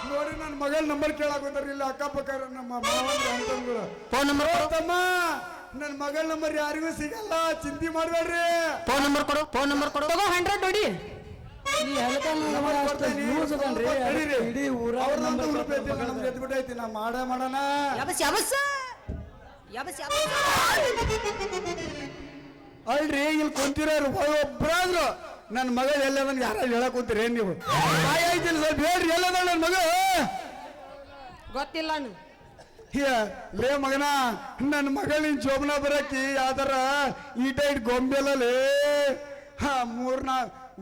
ನೋಡ್ರಿ ನನ್ನ ಮಗಳ ನಂಬರ್ ಕೇಳಕ್ ಇಲ್ಲ ಅಕ್ಕಪಕ್ಕ ನಮ್ಮ ಮಾವನ ಅಂತಂದ್ರು ಫೋನ್ ನಂಬರ್ ತಮ್ಮ ನನ್ನ ಮಗಳ ನಂಬರ್ ಯಾರಿಗೂ ಸಿಗಲ್ಲ ಚಿಂತೆ ಮಾಡ್ಬೇಡ್ರಿ ಫೋನ್ ನಂಬರ್ ಕೊಡು ತಗೋ 100 ನೋಡಿ ಇಡೀ ಊರ ನಮ್ದು ಎದ್ಬಿಟ್ಟೈತಿ ನಾ ಮಾಡೋಣ ಅಲ್ರಿ ಇಲ್ಲಿ ಕುಂತಿರೋರು ಒಬ್ಬರಾದ್ರು ನನ್ನ ಮಗಳು ಎಲ್ಲದ ಯಾರು ಹೇಳಕ್ ಕುಂತೀರಿ ಏನ್ ನೀವು ಆಯ್ತಿಲ್ಲ ಸ್ವಲ್ಪ ಹೇಳ್ರಿ ಎಲ್ಲದ ನನ್ನ ಮಗ ಗೊತ್ತಿಲ್ಲ ಲೇ ಮಗನ ನನ್ನ ಮಗಳಿನ ಜೋಬನ ಬರಕಿ ಯಾವ್ದಾರ ಈಟ ಇಟ್ ಗೊಂಬೆಲೇ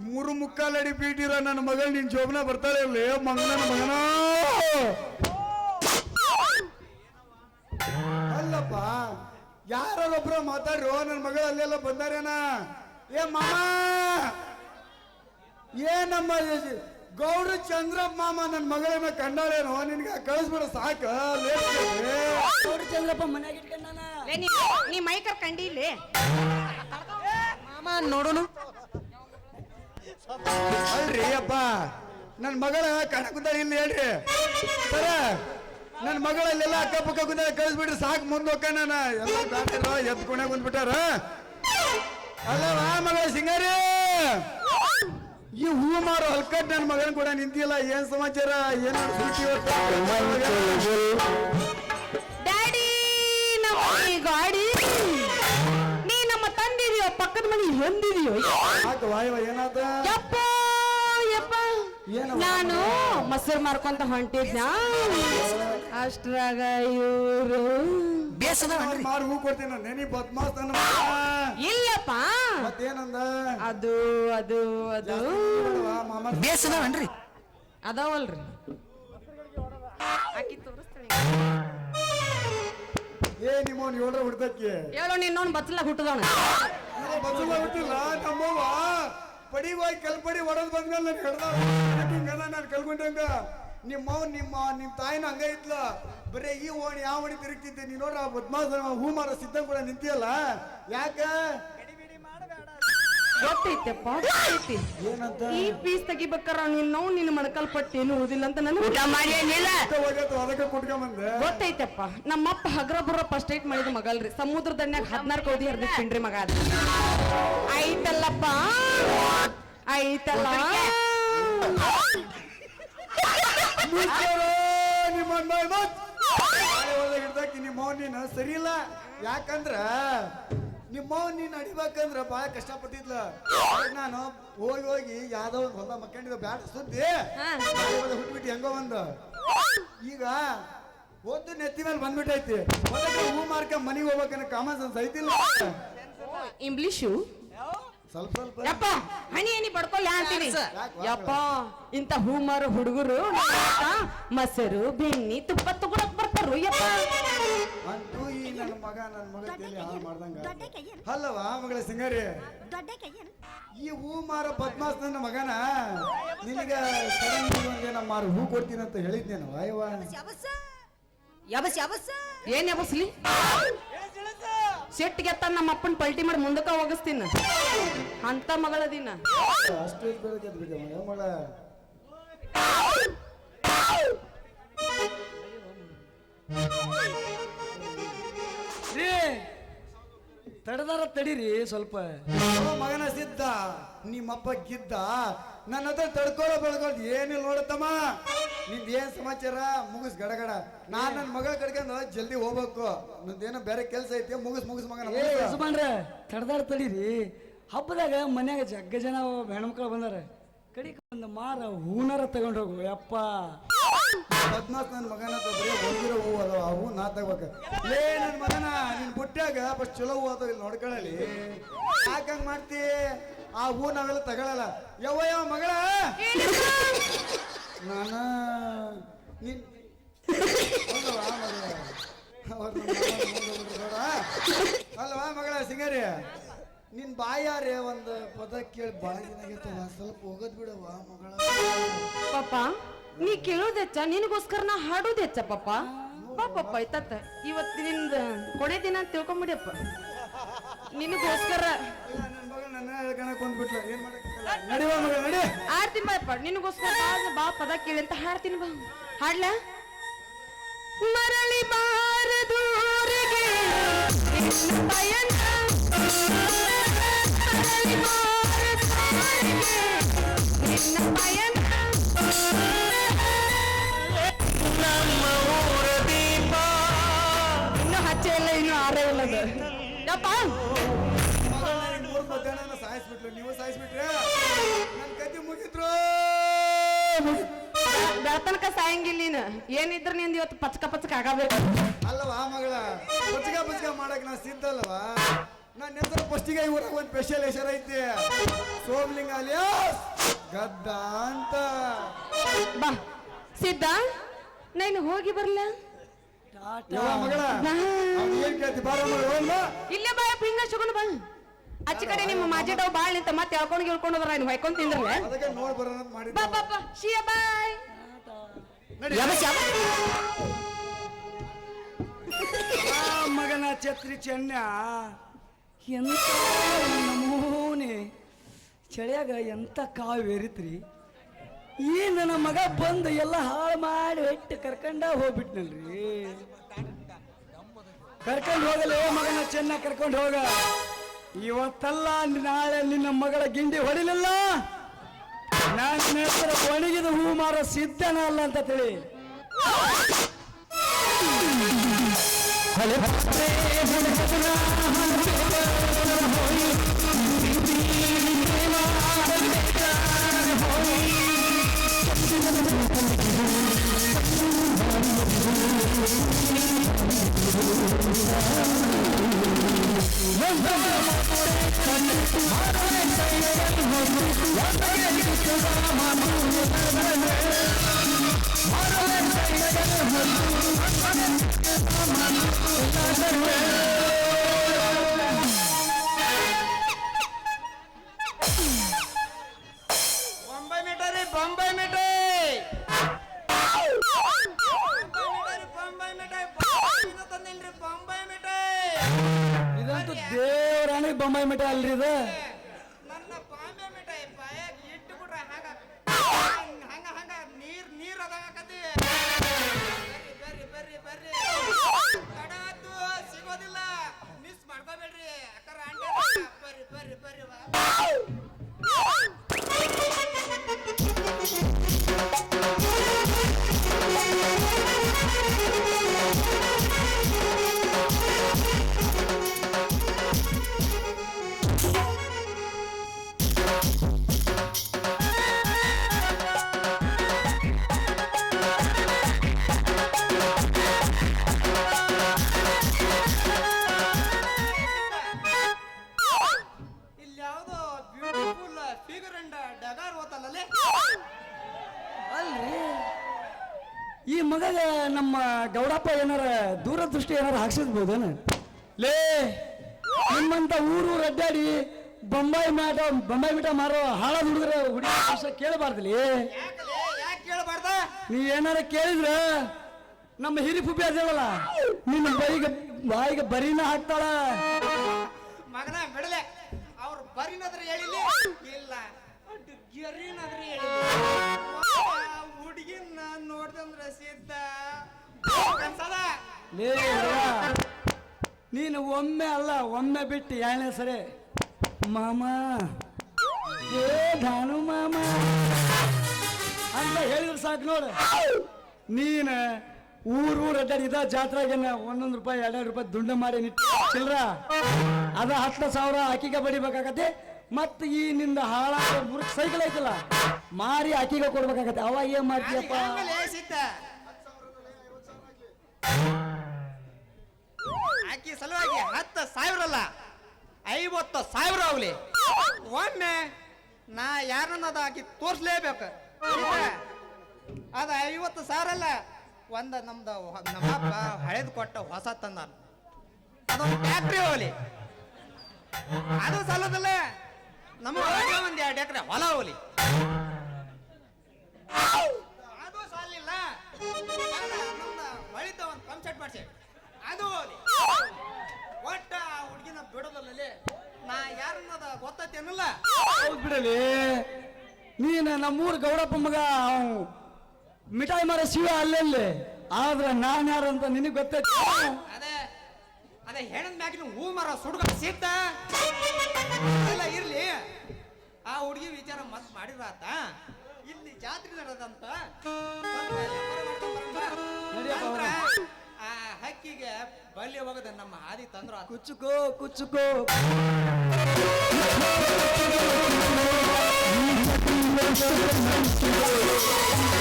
ಮೂರು ಮುಕ್ಕಾಲು ಅಡಿ ಬೀಟಿರೋ ನನ್ನ ಮಗಳು ನಿನ್ ಜೋಬನ ಬರ್ತಾಳೆ ಲೇ ನನ್ನ ಮಗನ ಅಲ್ಲಪ್ಪ ಯಾರೊಬ್ರ ಮಾತಾಡ್ರು ನನ್ನ ಮಗಳು ಅಲ್ಲೆಲ್ಲ ಬಂದಾರೇನ ಏ ಮಾಮ ಏ ನಮ್ಮ ಗೌಡ್ರ ಚಂದ್ರಪ್ಪ ಮಾಮ ನನ್ನ ಮಗಳನ್ನ ಕಂಡಾಳೇನೋ ನಿನ್ಗೆ ಕಳಿಸ್ಬಿಡ ಸಾಕ ಗೌಡ್ರ ಚಂದ್ರಪ್ಪ ಮನ್ಯಾಗ ಇಟ್ಕೊಂಡಾನ ನೀ ಮೈಕರ್ ಕಂಡಿಲ್ಲಿ ಮಾಮ ನೋಡೋನು ಅಲ್ರಿ ಅಪ್ಪ ನನ್ನ ಮಗಳ ಕಣ ಕುಂತಾಳ ಇಲ್ಲಿ ಹೇಳ್ರಿ ಸರ ನನ್ನ ಮಗಳಲ್ಲೆಲ್ಲ ಅಕ್ಕಪಕ್ಕ ಕುಂತಾಳ ಕಳಿಸ್ಬಿಡ್ರಿ ಸಾಕು ಮುಂದೆ ಹೋಗ ನಾನು ಎಲ್ಲ ಬ್ಯಾಟಿಲ್ಲ ಎದ್ದು ಕುಣ್ಯಾಗ ಕುಂದ್ಬಿಟ್ಟಾರ ಅಲ್ಲ ಮಗಳ ಸಿಂಗಾರಿ ಈ ಹೂ ಮಾರು ಹಲ್ಕಟ್ ನನ್ನ ಮಗನ ಕೂಡ ನಿಂತಿಲ್ಲ. ಏನ್ ಸಮಾಚಾರ? ಏನ್ ಡ್ಯಾಡಿ ನಮ್ಮ ಈ ಗಾಡಿ ನೀ ನಮ್ಮ ತಂದಿದೀಯೋ ಪಕ್ಕದ ಮನೆ ಹೊಂದಿದೀಯೋ? ವಾಯವ ಏನಾದ? ಯಪ್ಪ ಯಪ್ಪ ಏನವ್ವ? ನಾನು ಮೊಸರು ಮಾರ್ಕೊಂತ ಹೊಂಟಿದ್ನ ಅಷ್ಟ್ರಾಗ ಇವರು ಮಾರು ಹೂ ಕೊಡ್ತೀನಿ ನೆನಿ ಬದ್ಮಾಸ್ ನನ್ನ ಮಗ. ಇಲ್ಲಪ್ಪ ಮತ್ತೇನಂದ? ಅದು ಅದು ಅದು ಮಾಮ ಅದಾವಲ್ರಿ ಏ ನಿಮ್ಮವ್ನು ಏಳ್ರ ಹುಡ್ದಕ್ಕೆ ಹೇಳೋ ನೀನು ಬಚ್ಚಲ ಹುಟ್ಟದವಣ ಬಸಲ್ಲ ಹುಟ್ಟಿಲ್ಲ. ನಮ್ಮವ್ವ ಪಡಿಗೋಯ್ ಕಲ್ಪಡಿ ಹೊಡೆದ್ ಬಂದ್ಮೇಲೆ ನಾನು ಹೇಳ್ದ ಹಿಂಗದ ನಾನು ಕಲ್ಕೊಂಡಂಗ ನಿಮ್ಮ ತಾಯಿನ ಹಂಗ ಇದ್ಲ. ಬರೀ ಈ ಓಣಿ ಯಾವ ಓಣಿ ತಿರುಗ್ತಿದ್ದೆ ನೀ ನೋಡ್ರ ಬದ್ಮಾಸ ಹೂ ಮಾರೋ ಸಿದ್ಧ ಕೂಡ ನಿಂತಿಯಲ್ಲ ಯಾಕ? ಗೊತ್ತೈತೆಪ್ಪ ಗೊತ್ತೈತಿ. ಏನಂತ? ಈ ಪೀಸ್ ತೆಗಿಬೇಕಾರ ನಿನ್ನ ಮಣಕಲ್ ಪಟ್ಟಿ ಏನು ಓದಿಲ್ಲ ಅಂತ ನನಗೆ ಊಟ ಮಾಡಿ ಅದಕ್ಕೆ ಕುಟ್ಕೊಂಬಂದೆ. ಗೊತ್ತೈತಪ್ಪ. ನಮ್ಮಪ್ಪ ಹಗ್ರ ಬುರ್ರ ಫಸ್ಟ್ ಏಟ್ ಮಾಡಿದ ಮಗಲ್ರಿ. ಸಮುದ್ರ ದಂಡ್ಯಾಗ 16 ಕೌದಿ ಹರಿದಿಟ್ಟಿನ್ರಿ ಮಗ ಅದು. ಐತಲ್ಲಪ್ಪ ಐತಲ್ಲ ನಿಮ್ಮವ್ ನೀನು ಸರಿ ಇಲ್ಲ. ಯಾಕಂದ್ರ ನಿಮ್ಮವ್ ನೀನ್ ಅಡಿಬೇಕಂದ್ರ ಬಾಳ ಕಷ್ಟಪಟ್ಟಿದ್ಲ. ನಾನು ಹೋಗಿ ಹೋಗಿ ಯಾವ್ದೋ ಒಂದು ಹೊಲ ಮಕ್ಕಂಡಿದ್ದ ಬ್ಯಾಡ ಸುದ್ದಿ ಹುಟ್ಬಿಟ್ಟು ಹೆಂಗೋ ಒಂದು ಈಗ ಓದ್ದು ನೆತ್ತಿ ಮೇಲೆ ಬಂದ್ಬಿಟ್ಟೈತಿ. ಹೂ ಮಾರ್ಕ ಮನೆಗೆ ಹೋಗ್ಬೇಕನ್ನ ಕಾಮನ್ ಸೆನ್ಸ್ ಐತಿಲ್ಲ. ಇಂಗ್ಲಿಷು ಸ್ವಲ್ಪ ಸ್ವಲ್ಪ ಯಪ್ಪ ಹನಿ ಹನಿ ಬಡ್ಕೊಲ್ಲ ಅಂತೀನಿ. ಯಪ್ಪ ಇಂತ ಹೂ ಮಾರೋ ಹುಡುಗರು ಮೊಸರು ಬೆಣ್ಣಿ ತುಪ್ಪ ತಗೊಳಕ್ ಬರ್ತಾರು. ಯಪ್ಪ ಅಂತೂ ಈ ನನ್ನ ಮಗ ತೇಲಿ ಹಾಳು ಮಾಡ್ದಂಗ ಅಲ್ಲವಾ ಮಗಳ ಸಿಂಗಾರಿ. ಈ ಹೂ ಮಾರೋ ಬದ್ಮಾಸ್ ನನ್ನ ಮಗನ ನಿನಗ ಸಡನ್ ಒಂದೇನ ಮಾರು ಹೂ ಕೊಡ್ತೀನಿ ಅಂತ ಹೇಳಿದ್ನೇನು? ಅಯ್ಯವ ಏನ್ ಯಾವಸ್ಲಿ ಸೆಟ್ಗೆ ತನ್ನ ನಮ್ಮ ಅಪ್ಪನ ಪಲ್ಟಿ ಮಾಡಿ ಮುಂದಕ್ಕ ಹೋಗಿಸ್ತೀನ ಅಂತ ಮಗಳದಿನ. ಅಷ್ಟು ಬೆಳಗ್ಗೆ ಬಿಡ ಮಗಳ ತಡದಾರ ತಡೀರಿ ಸ್ವಲ್ಪ. ಮಗನ ಸಿದ್ಧ ನಿಮ್ಮಪ್ಪ ಗಿದ್ದ ನನ್ನ ಹತ್ರ ತಡ್ಕೊಳ್ಳೋ ಬೆಳ್ಕೊಳ್ದು ಏನಿಲ್ಲ ನೋಡತ್ತಮ್ಮ. ನಿಂದ ಏನ್ ಸಮಾಚಾರ ಮುಗಿಸ್ ಗಡಗಡ. ನಾನ್ ನನ್ನ ಮಗಳ ಕಡ್ಕೊಂಡು ಜಲ್ದಿ ಹೋಗ್ಬೇಕು. ನಂದೇನೋ ಬೇರೆ ಕೆಲ್ಸ ಐತಿ ಮುಗಿಸ್ ಮಗನ. ಯಜಮಾನ್ರ ತಡದಾರ ತಡೀರಿ. ಹಬ್ಬದಾಗ ಮನ್ಯಾಗ ಜಗ್ಗ ಜನ ಹೆಣ್ಮಕ್ಳು ಬಂದಾರ. ಕಡಿಕ ಒಂದು ಮಾರ ಹೂನಾರ ತಗೊಂಡ್ ಹೋಗು ಯಪ್ಪ. ಬದ್ಮಾಸ್ ನನ್ನ ಮಗನ ಬರೀ ಹೊಂದಿರೋ ಹೂ ಅದ ಆ ಹೂ ನಾ ತಗೋಬೇಕ. ಲೇ ನನ್ನ ಮಗನ ನಿನ್ ಬುಟ್ಟ್ಯಾಗ ಫಸ್ಟ್ ಚಲೋ ಹೂ ಅದ ಇಲ್ಲಿ ನೋಡ್ಕೊಳ್ಳಲಿ. ಯಾಕಂಗ್ ಮಾಡ್ತಿ? ಆ ಹೂ ನಾವೆಲ್ಲ ತಗೊಳಲ್ಲ. ಯಾವ ಮಗಳ ನಾನ ನಿನ್ ಅಲ್ವಾ ಮಗಳ ಸಿಂಗಾರಿ ನಿನ್ ಬಾಯಾರೆ ಒಂದು ಪದ ಕೇಳಿ ಬಾಳ ದಿನ ಸ್ವಲ್ಪ ಹೋಗೋದ್ ಬಿಡವ ಮಗಳ. ಪಾಪ ನೀ ಕೇಳೋದೆಚ್ಚ ನಿನಗೋಸ್ಕರ ನಾ ಹಾಡೋದೆಚ್ಚ ಪಾಪ. ಪಾಪಪ್ಪ ಆಯ್ತತ್ತ ಇವತ್ತಿನಿಂದ ಕೊನೆ ದಿನ ಅಂತ ತಿಳ್ಕೊಂಬಿಡಿಯಪ್ಪ. ನಿನಗೋಸ್ಕರ ಹಾಡ್ತೀನಿ ಬಾಯಪ್ಪ. ನಿನಗೋಸ್ಕರ ಬಾ ಪದ ಕೇಳಿ ಅಂತ ಹಾಡ್ತೀನಿ ಬಾ. ಹಾಡ್ಲ ಮರಳಿ ಬಾರದೂರಿಗೆ ಪಯಣ ಮರಳಿ ಬಾರದೂರಿಗೆ ನಿನ್ನ ಪಯಣ ಇನ್ನು ಹಚ್ಚೆ ಇಲ್ಲ ಇನ್ನು ಆರೇ ಇಲ್ಲದ ಯಪ್ಪ. ಮಧ್ಯಾಹ್ನ ಸಾಯಿಸ್ಬಿಟ್ರು ನೀವು ಸಾಯಿಸ್ಬಿಟ್ರೆ ನನ್ ಕತಿ ಮುಗಿದ್ರು. ಬೆಳತನಕ ಸಾಯಂಗಿಲ್ಲ ನೀನು. ಏನಿದ್ರು ನಿಂದ ಇವತ್ತು ಪಚಕ ಆಗಬೇಕು ಅಲ್ಲವಾ ಮಗಳ. ಪಚಕ ಮಾಡಕ್ ನಾ ಸಿದ್ಧ ಅಲ್ವಾ? ನನ್ನ ಹೆಸರು ಫಸ್ಟಿಗೆ ಊರಾಗ ಒಂದು ಸ್ಪೆಷಲ್ ಹೆಸರು ಐತಿ. ಸೋಮಲಿಂಗ ಅಲಿಯಾಸ್ ಗದ್ದ ಅಂತ. ಬಾ ಸಿದ್ಧ ನಾನು ಹೋಗಿ ಬರ್ಲ ಮಗಳ ಏನ್ ಕೇಳ್ತಿ? ಬಾರ ಮಗಳ ಇಲ್ಲೇ ಬಾ ಹಿಂಗ ಶುಗಣ ಬಾ. ಅಚ್ಚ ಕಡೆ ನಿಮ್ಮ ಮಾಜೆಡವ್ ಬಾಳ್ ನಿಂತ ಮತ್ತೆ ಹೇಳ್ಕೊಂಡು ಹೇಳ್ಕೊಂಡು ಬರ ನೀನು ಹೊಯ್ಕೊಂಡ್ ತಿಂದ್ರಲ್ಲ. ಅದಕ್ಕೆ ನೋಡ್ ಬರೋಣ ಅಂತ ಮಾಡಿದ್ದೆ. ಬಾ ಬಾ ಶಿಯ ಬಾಯ್. ಮಗನ ಛತ್ರಿ ಚೆನ್ನ ಎಂತ ನಮೂನೆ ಚಳಿಯಾಗ ಎಂತ ಕಾವೇರಿತ್ರಿ. ಈ ನನ್ನ ಮಗ ಬಂದು ಎಲ್ಲ ಹಾಳು ಮಾಡಿ ಹೊಟ್ಟು ಕರ್ಕೊಂಡ ಹೋಗ್ಬಿಟ್ನಲ್ರಿ. ಕರ್ಕೊಂಡು ಹೋಗಲ್ಲ ಮಗನ ಚೆನ್ನ ಕರ್ಕೊಂಡು ಹೋಗ. ಇವತ್ತಲ್ಲ ನಾಳೆ ನಿನ್ನ ಮಗಳ ಗಿಂಡಿ ಹೊಡಿಲಿಲ್ಲ ನನ್ನ ಹೆಸರು ಒಣಗಿದ ಹೂ ಮಾರೋ ಸಿದ್ಧನ ಅಲ್ಲ ಅಂತ ತಿಳಿ. ಬೊಂಬೈ ಮಿಠಾಯಿ ರೀ, ಬೊಂಬೈ ಮಿಠಾಯಿ. ಬೊಂಬೈ ಮಿಠಾಯಿ ತಂದಿಲ್ರಿ, ಬೊಂಬೈ ಮಿಠಾಯಿ. ಇದಂತೂ ದೇವರಾಣಿಗೆ ಬೊಂಬೈ ಮಿಠಾಯಿ ಅಲ್ರಿ ಇದು. ನನ್ನ ಬಾಂಬೆ ಮಿಠಾಯಿ ಬಾಯಾಗ ಇಟ್ಟು ಬಿಡ್ರ ಹಂಗ ಹಂಗ ಹಂಗ ನೀರ್ ಅದಾಗಕತ್ತಿ. ಬರ್ರಿ ಬರ್ರಿ ಬರ್ರಿ ತಡ ಆತು, ಸಿಗೋದಿಲ್ಲ, ಮಿಸ್ ಮಾಡ್ಕೋಬೇಡ್ರಿ ಅಕ್ಕರ ಆಂಟಿ. ಬರ್ರಿ ಬರ್ರಿ ಬರ್ರಿ ಬಾ. ಇಲ್ಲಿ ಯಾವ್ದೋ ಬ್ಯೂಟಿಫುಲ್ ಫಿಗರ್ ಅಂಡ್ ಡಗಾರ್ ಓತಲ್ಲೇ. ಅಲ್ರಿ ಈ ಮಗಗ ನಮ್ಮ ಗೌಡಪ್ಪ ಏನಾರ ದೂರದೃಷ್ಟಿ ಏನಾರ ಹಾಕ್ಸಿದ್ಬೋದೇನ? ಲೇ ನಿಮ್ಮಂತ ಊರು ಅಡ್ಡಾಡಿ ಬೊಂಬೈ ಮಿಠ ಮಾರೋ ಹಾಳಾದ ಹುಡುಗರ ಹುಡುಗಿ ವಿಷಯ ಕೇಳಬಾರ್ದಲ್ಲಿ. ಯಾಕಲೇ ಯಾಕೆ ಕೇಳಬಾರ್ದ? ನೀ ಏನಾರ ಕೇಳಿದ್ರ ನಮ್ಮ ಹಿರಿ ಫುಬ್ಬಿ ಅದೇಳಲ್ಲ ನಿನ್ನ ಬಾಯಿಗೆ ಬರೀನ ಹಾಕ್ತಾಳ. ಮಗನ ಬಿಡಲೆ, ಅವ್ರು ಬರೀನಾದ್ರೆ ಹೇಳಿಲ್ಲ, ಇಲ್ಲ ಗೆರಿನಾದ್ರೆ ಹೇಳಿಲ್ಲ. ಹುಡುಗಿನ ನೋಡ್ದಂದ್ರ ಸಿದ್ಧ ಅನ್ಸದ. ಲೇ ನೀನು ಒಮ್ಮೆ ಅಲ್ಲ ಒಮ್ಮೆ ಬಿಟ್ಟು ಎರಡನೇ ಸರಿ ಮಾಮ ಏ ಧಾನು ಮಾಮ ಅಂತ ಹೇಳಿದ್ರೆ ಸಾಕು ನೋಡು. ನೀನು ಊರು ಅಡ್ಡಾಡಿ ಇದ ಜಾತ್ರೆಗೇನ ಒಂದೊಂದು ರೂಪಾಯಿ 2 ರೂಪಾಯಿ ದುಂಡು ಮಾಡಿ ಚಿಲ್ರ ಅದ 10,000 ಆಕಿಗೆ ಬಡಿಬೇಕಾಗತ್ತೆ. ಮತ್ತು ಈ ನಿಂದ ಹಾಳಾದ ಮುರುಕ್ ಸೈಕಲ್ ಐತಲ್ಲ ಮಾರಿ ಆಕಿಗೆ ಕೊಡ್ಬೇಕಾಗತ್ತೆ. ಅವಾಗ ಏನ್ ಮಾಡ್ತೀಯಪ್ಪ? ಸಿದ್ಧ ಆಕಿ ಸಲುವಾಗಿ 10,000 ಅಲ್ಲ 50,000 ಆಗ್ಲಿ. ಒಮ್ಮೆ ನಾ ಯಾರನ್ನದ ಆಕಿ ತೋರ್ಸ್ಲೇಬೇಕು. ಅದ 50,000 ಅಲ್ಲ, ಒಂದ ನಮ್ಮಪ್ಪ ಹಳೇದು ಕೊಟ್ಟ ಹೊಸ ತಂದ ಅದೊಂದು ಟ್ಯಾಕ್ಟ್ರಿ ಹೋಗ್ಲಿ. ಅದು ಸಲ್ಲದಲ್ಲ, ನಮ್ಮ ಒಂದ್ 2 ಎಕರೆ ಹೊಲ ಹೋಗ್ಲಿ. ಅದು ಸಾಲಿಲ್ಲ, ನಮ್ದ ಬಳಿತ ಒಂದು ಪಂಪ್ ಸೆಟ್ ಮಾಡ್ಸಿ ಅದು ಹೋಗ್ಲಿ. ಒಟ್ಟ ಹುಡುಗಿನ ಬಿಡೋದಲ್ಲೇ ನಾ ಯಾರನ್ನದ ಗೊತ್ತೇನಲ್ಲ. ಹೌದ್ ಬಿಡಲಿ, ನೀನು ನಮ್ಮೂರ್ ಗೌಡಪ್ಪ ಮಗ ಮಿಠಾಯಿ ಮಾರ ಶಿವ ಅಲ್ಲಲ್ಲಿ. ಆದ್ರೆ ನಾನು ಯಾರು ಅಂತ ನಿನಗೆ ಗೊತ್ತೈತಿ. ಅದೇ ಅದೇ ಹೆಣದ ಮ್ಯಾಗಿನ ಹೂ ಮರ ಸುಡ್ಗ ಸಿದ್ಧ ಎಲ್ಲ ಇರ್ಲಿ. ಆ ಹುಡುಗಿ ವಿಚಾರ ಮತ್ ಮಾಡಿರಾತ. ಇಲ್ಲಿ ಜಾತ್ರೆ ನಡೆದಂತ ಆ ಹಕ್ಕಿಗೆ ಬಳ್ಳಿ ಹೋಗದ ನಮ್ಮ ಹಾದಿ ತಂದ್ರು. ಕುಚ್ಚುಕೋ ಕುಚ್ಚುಕೋ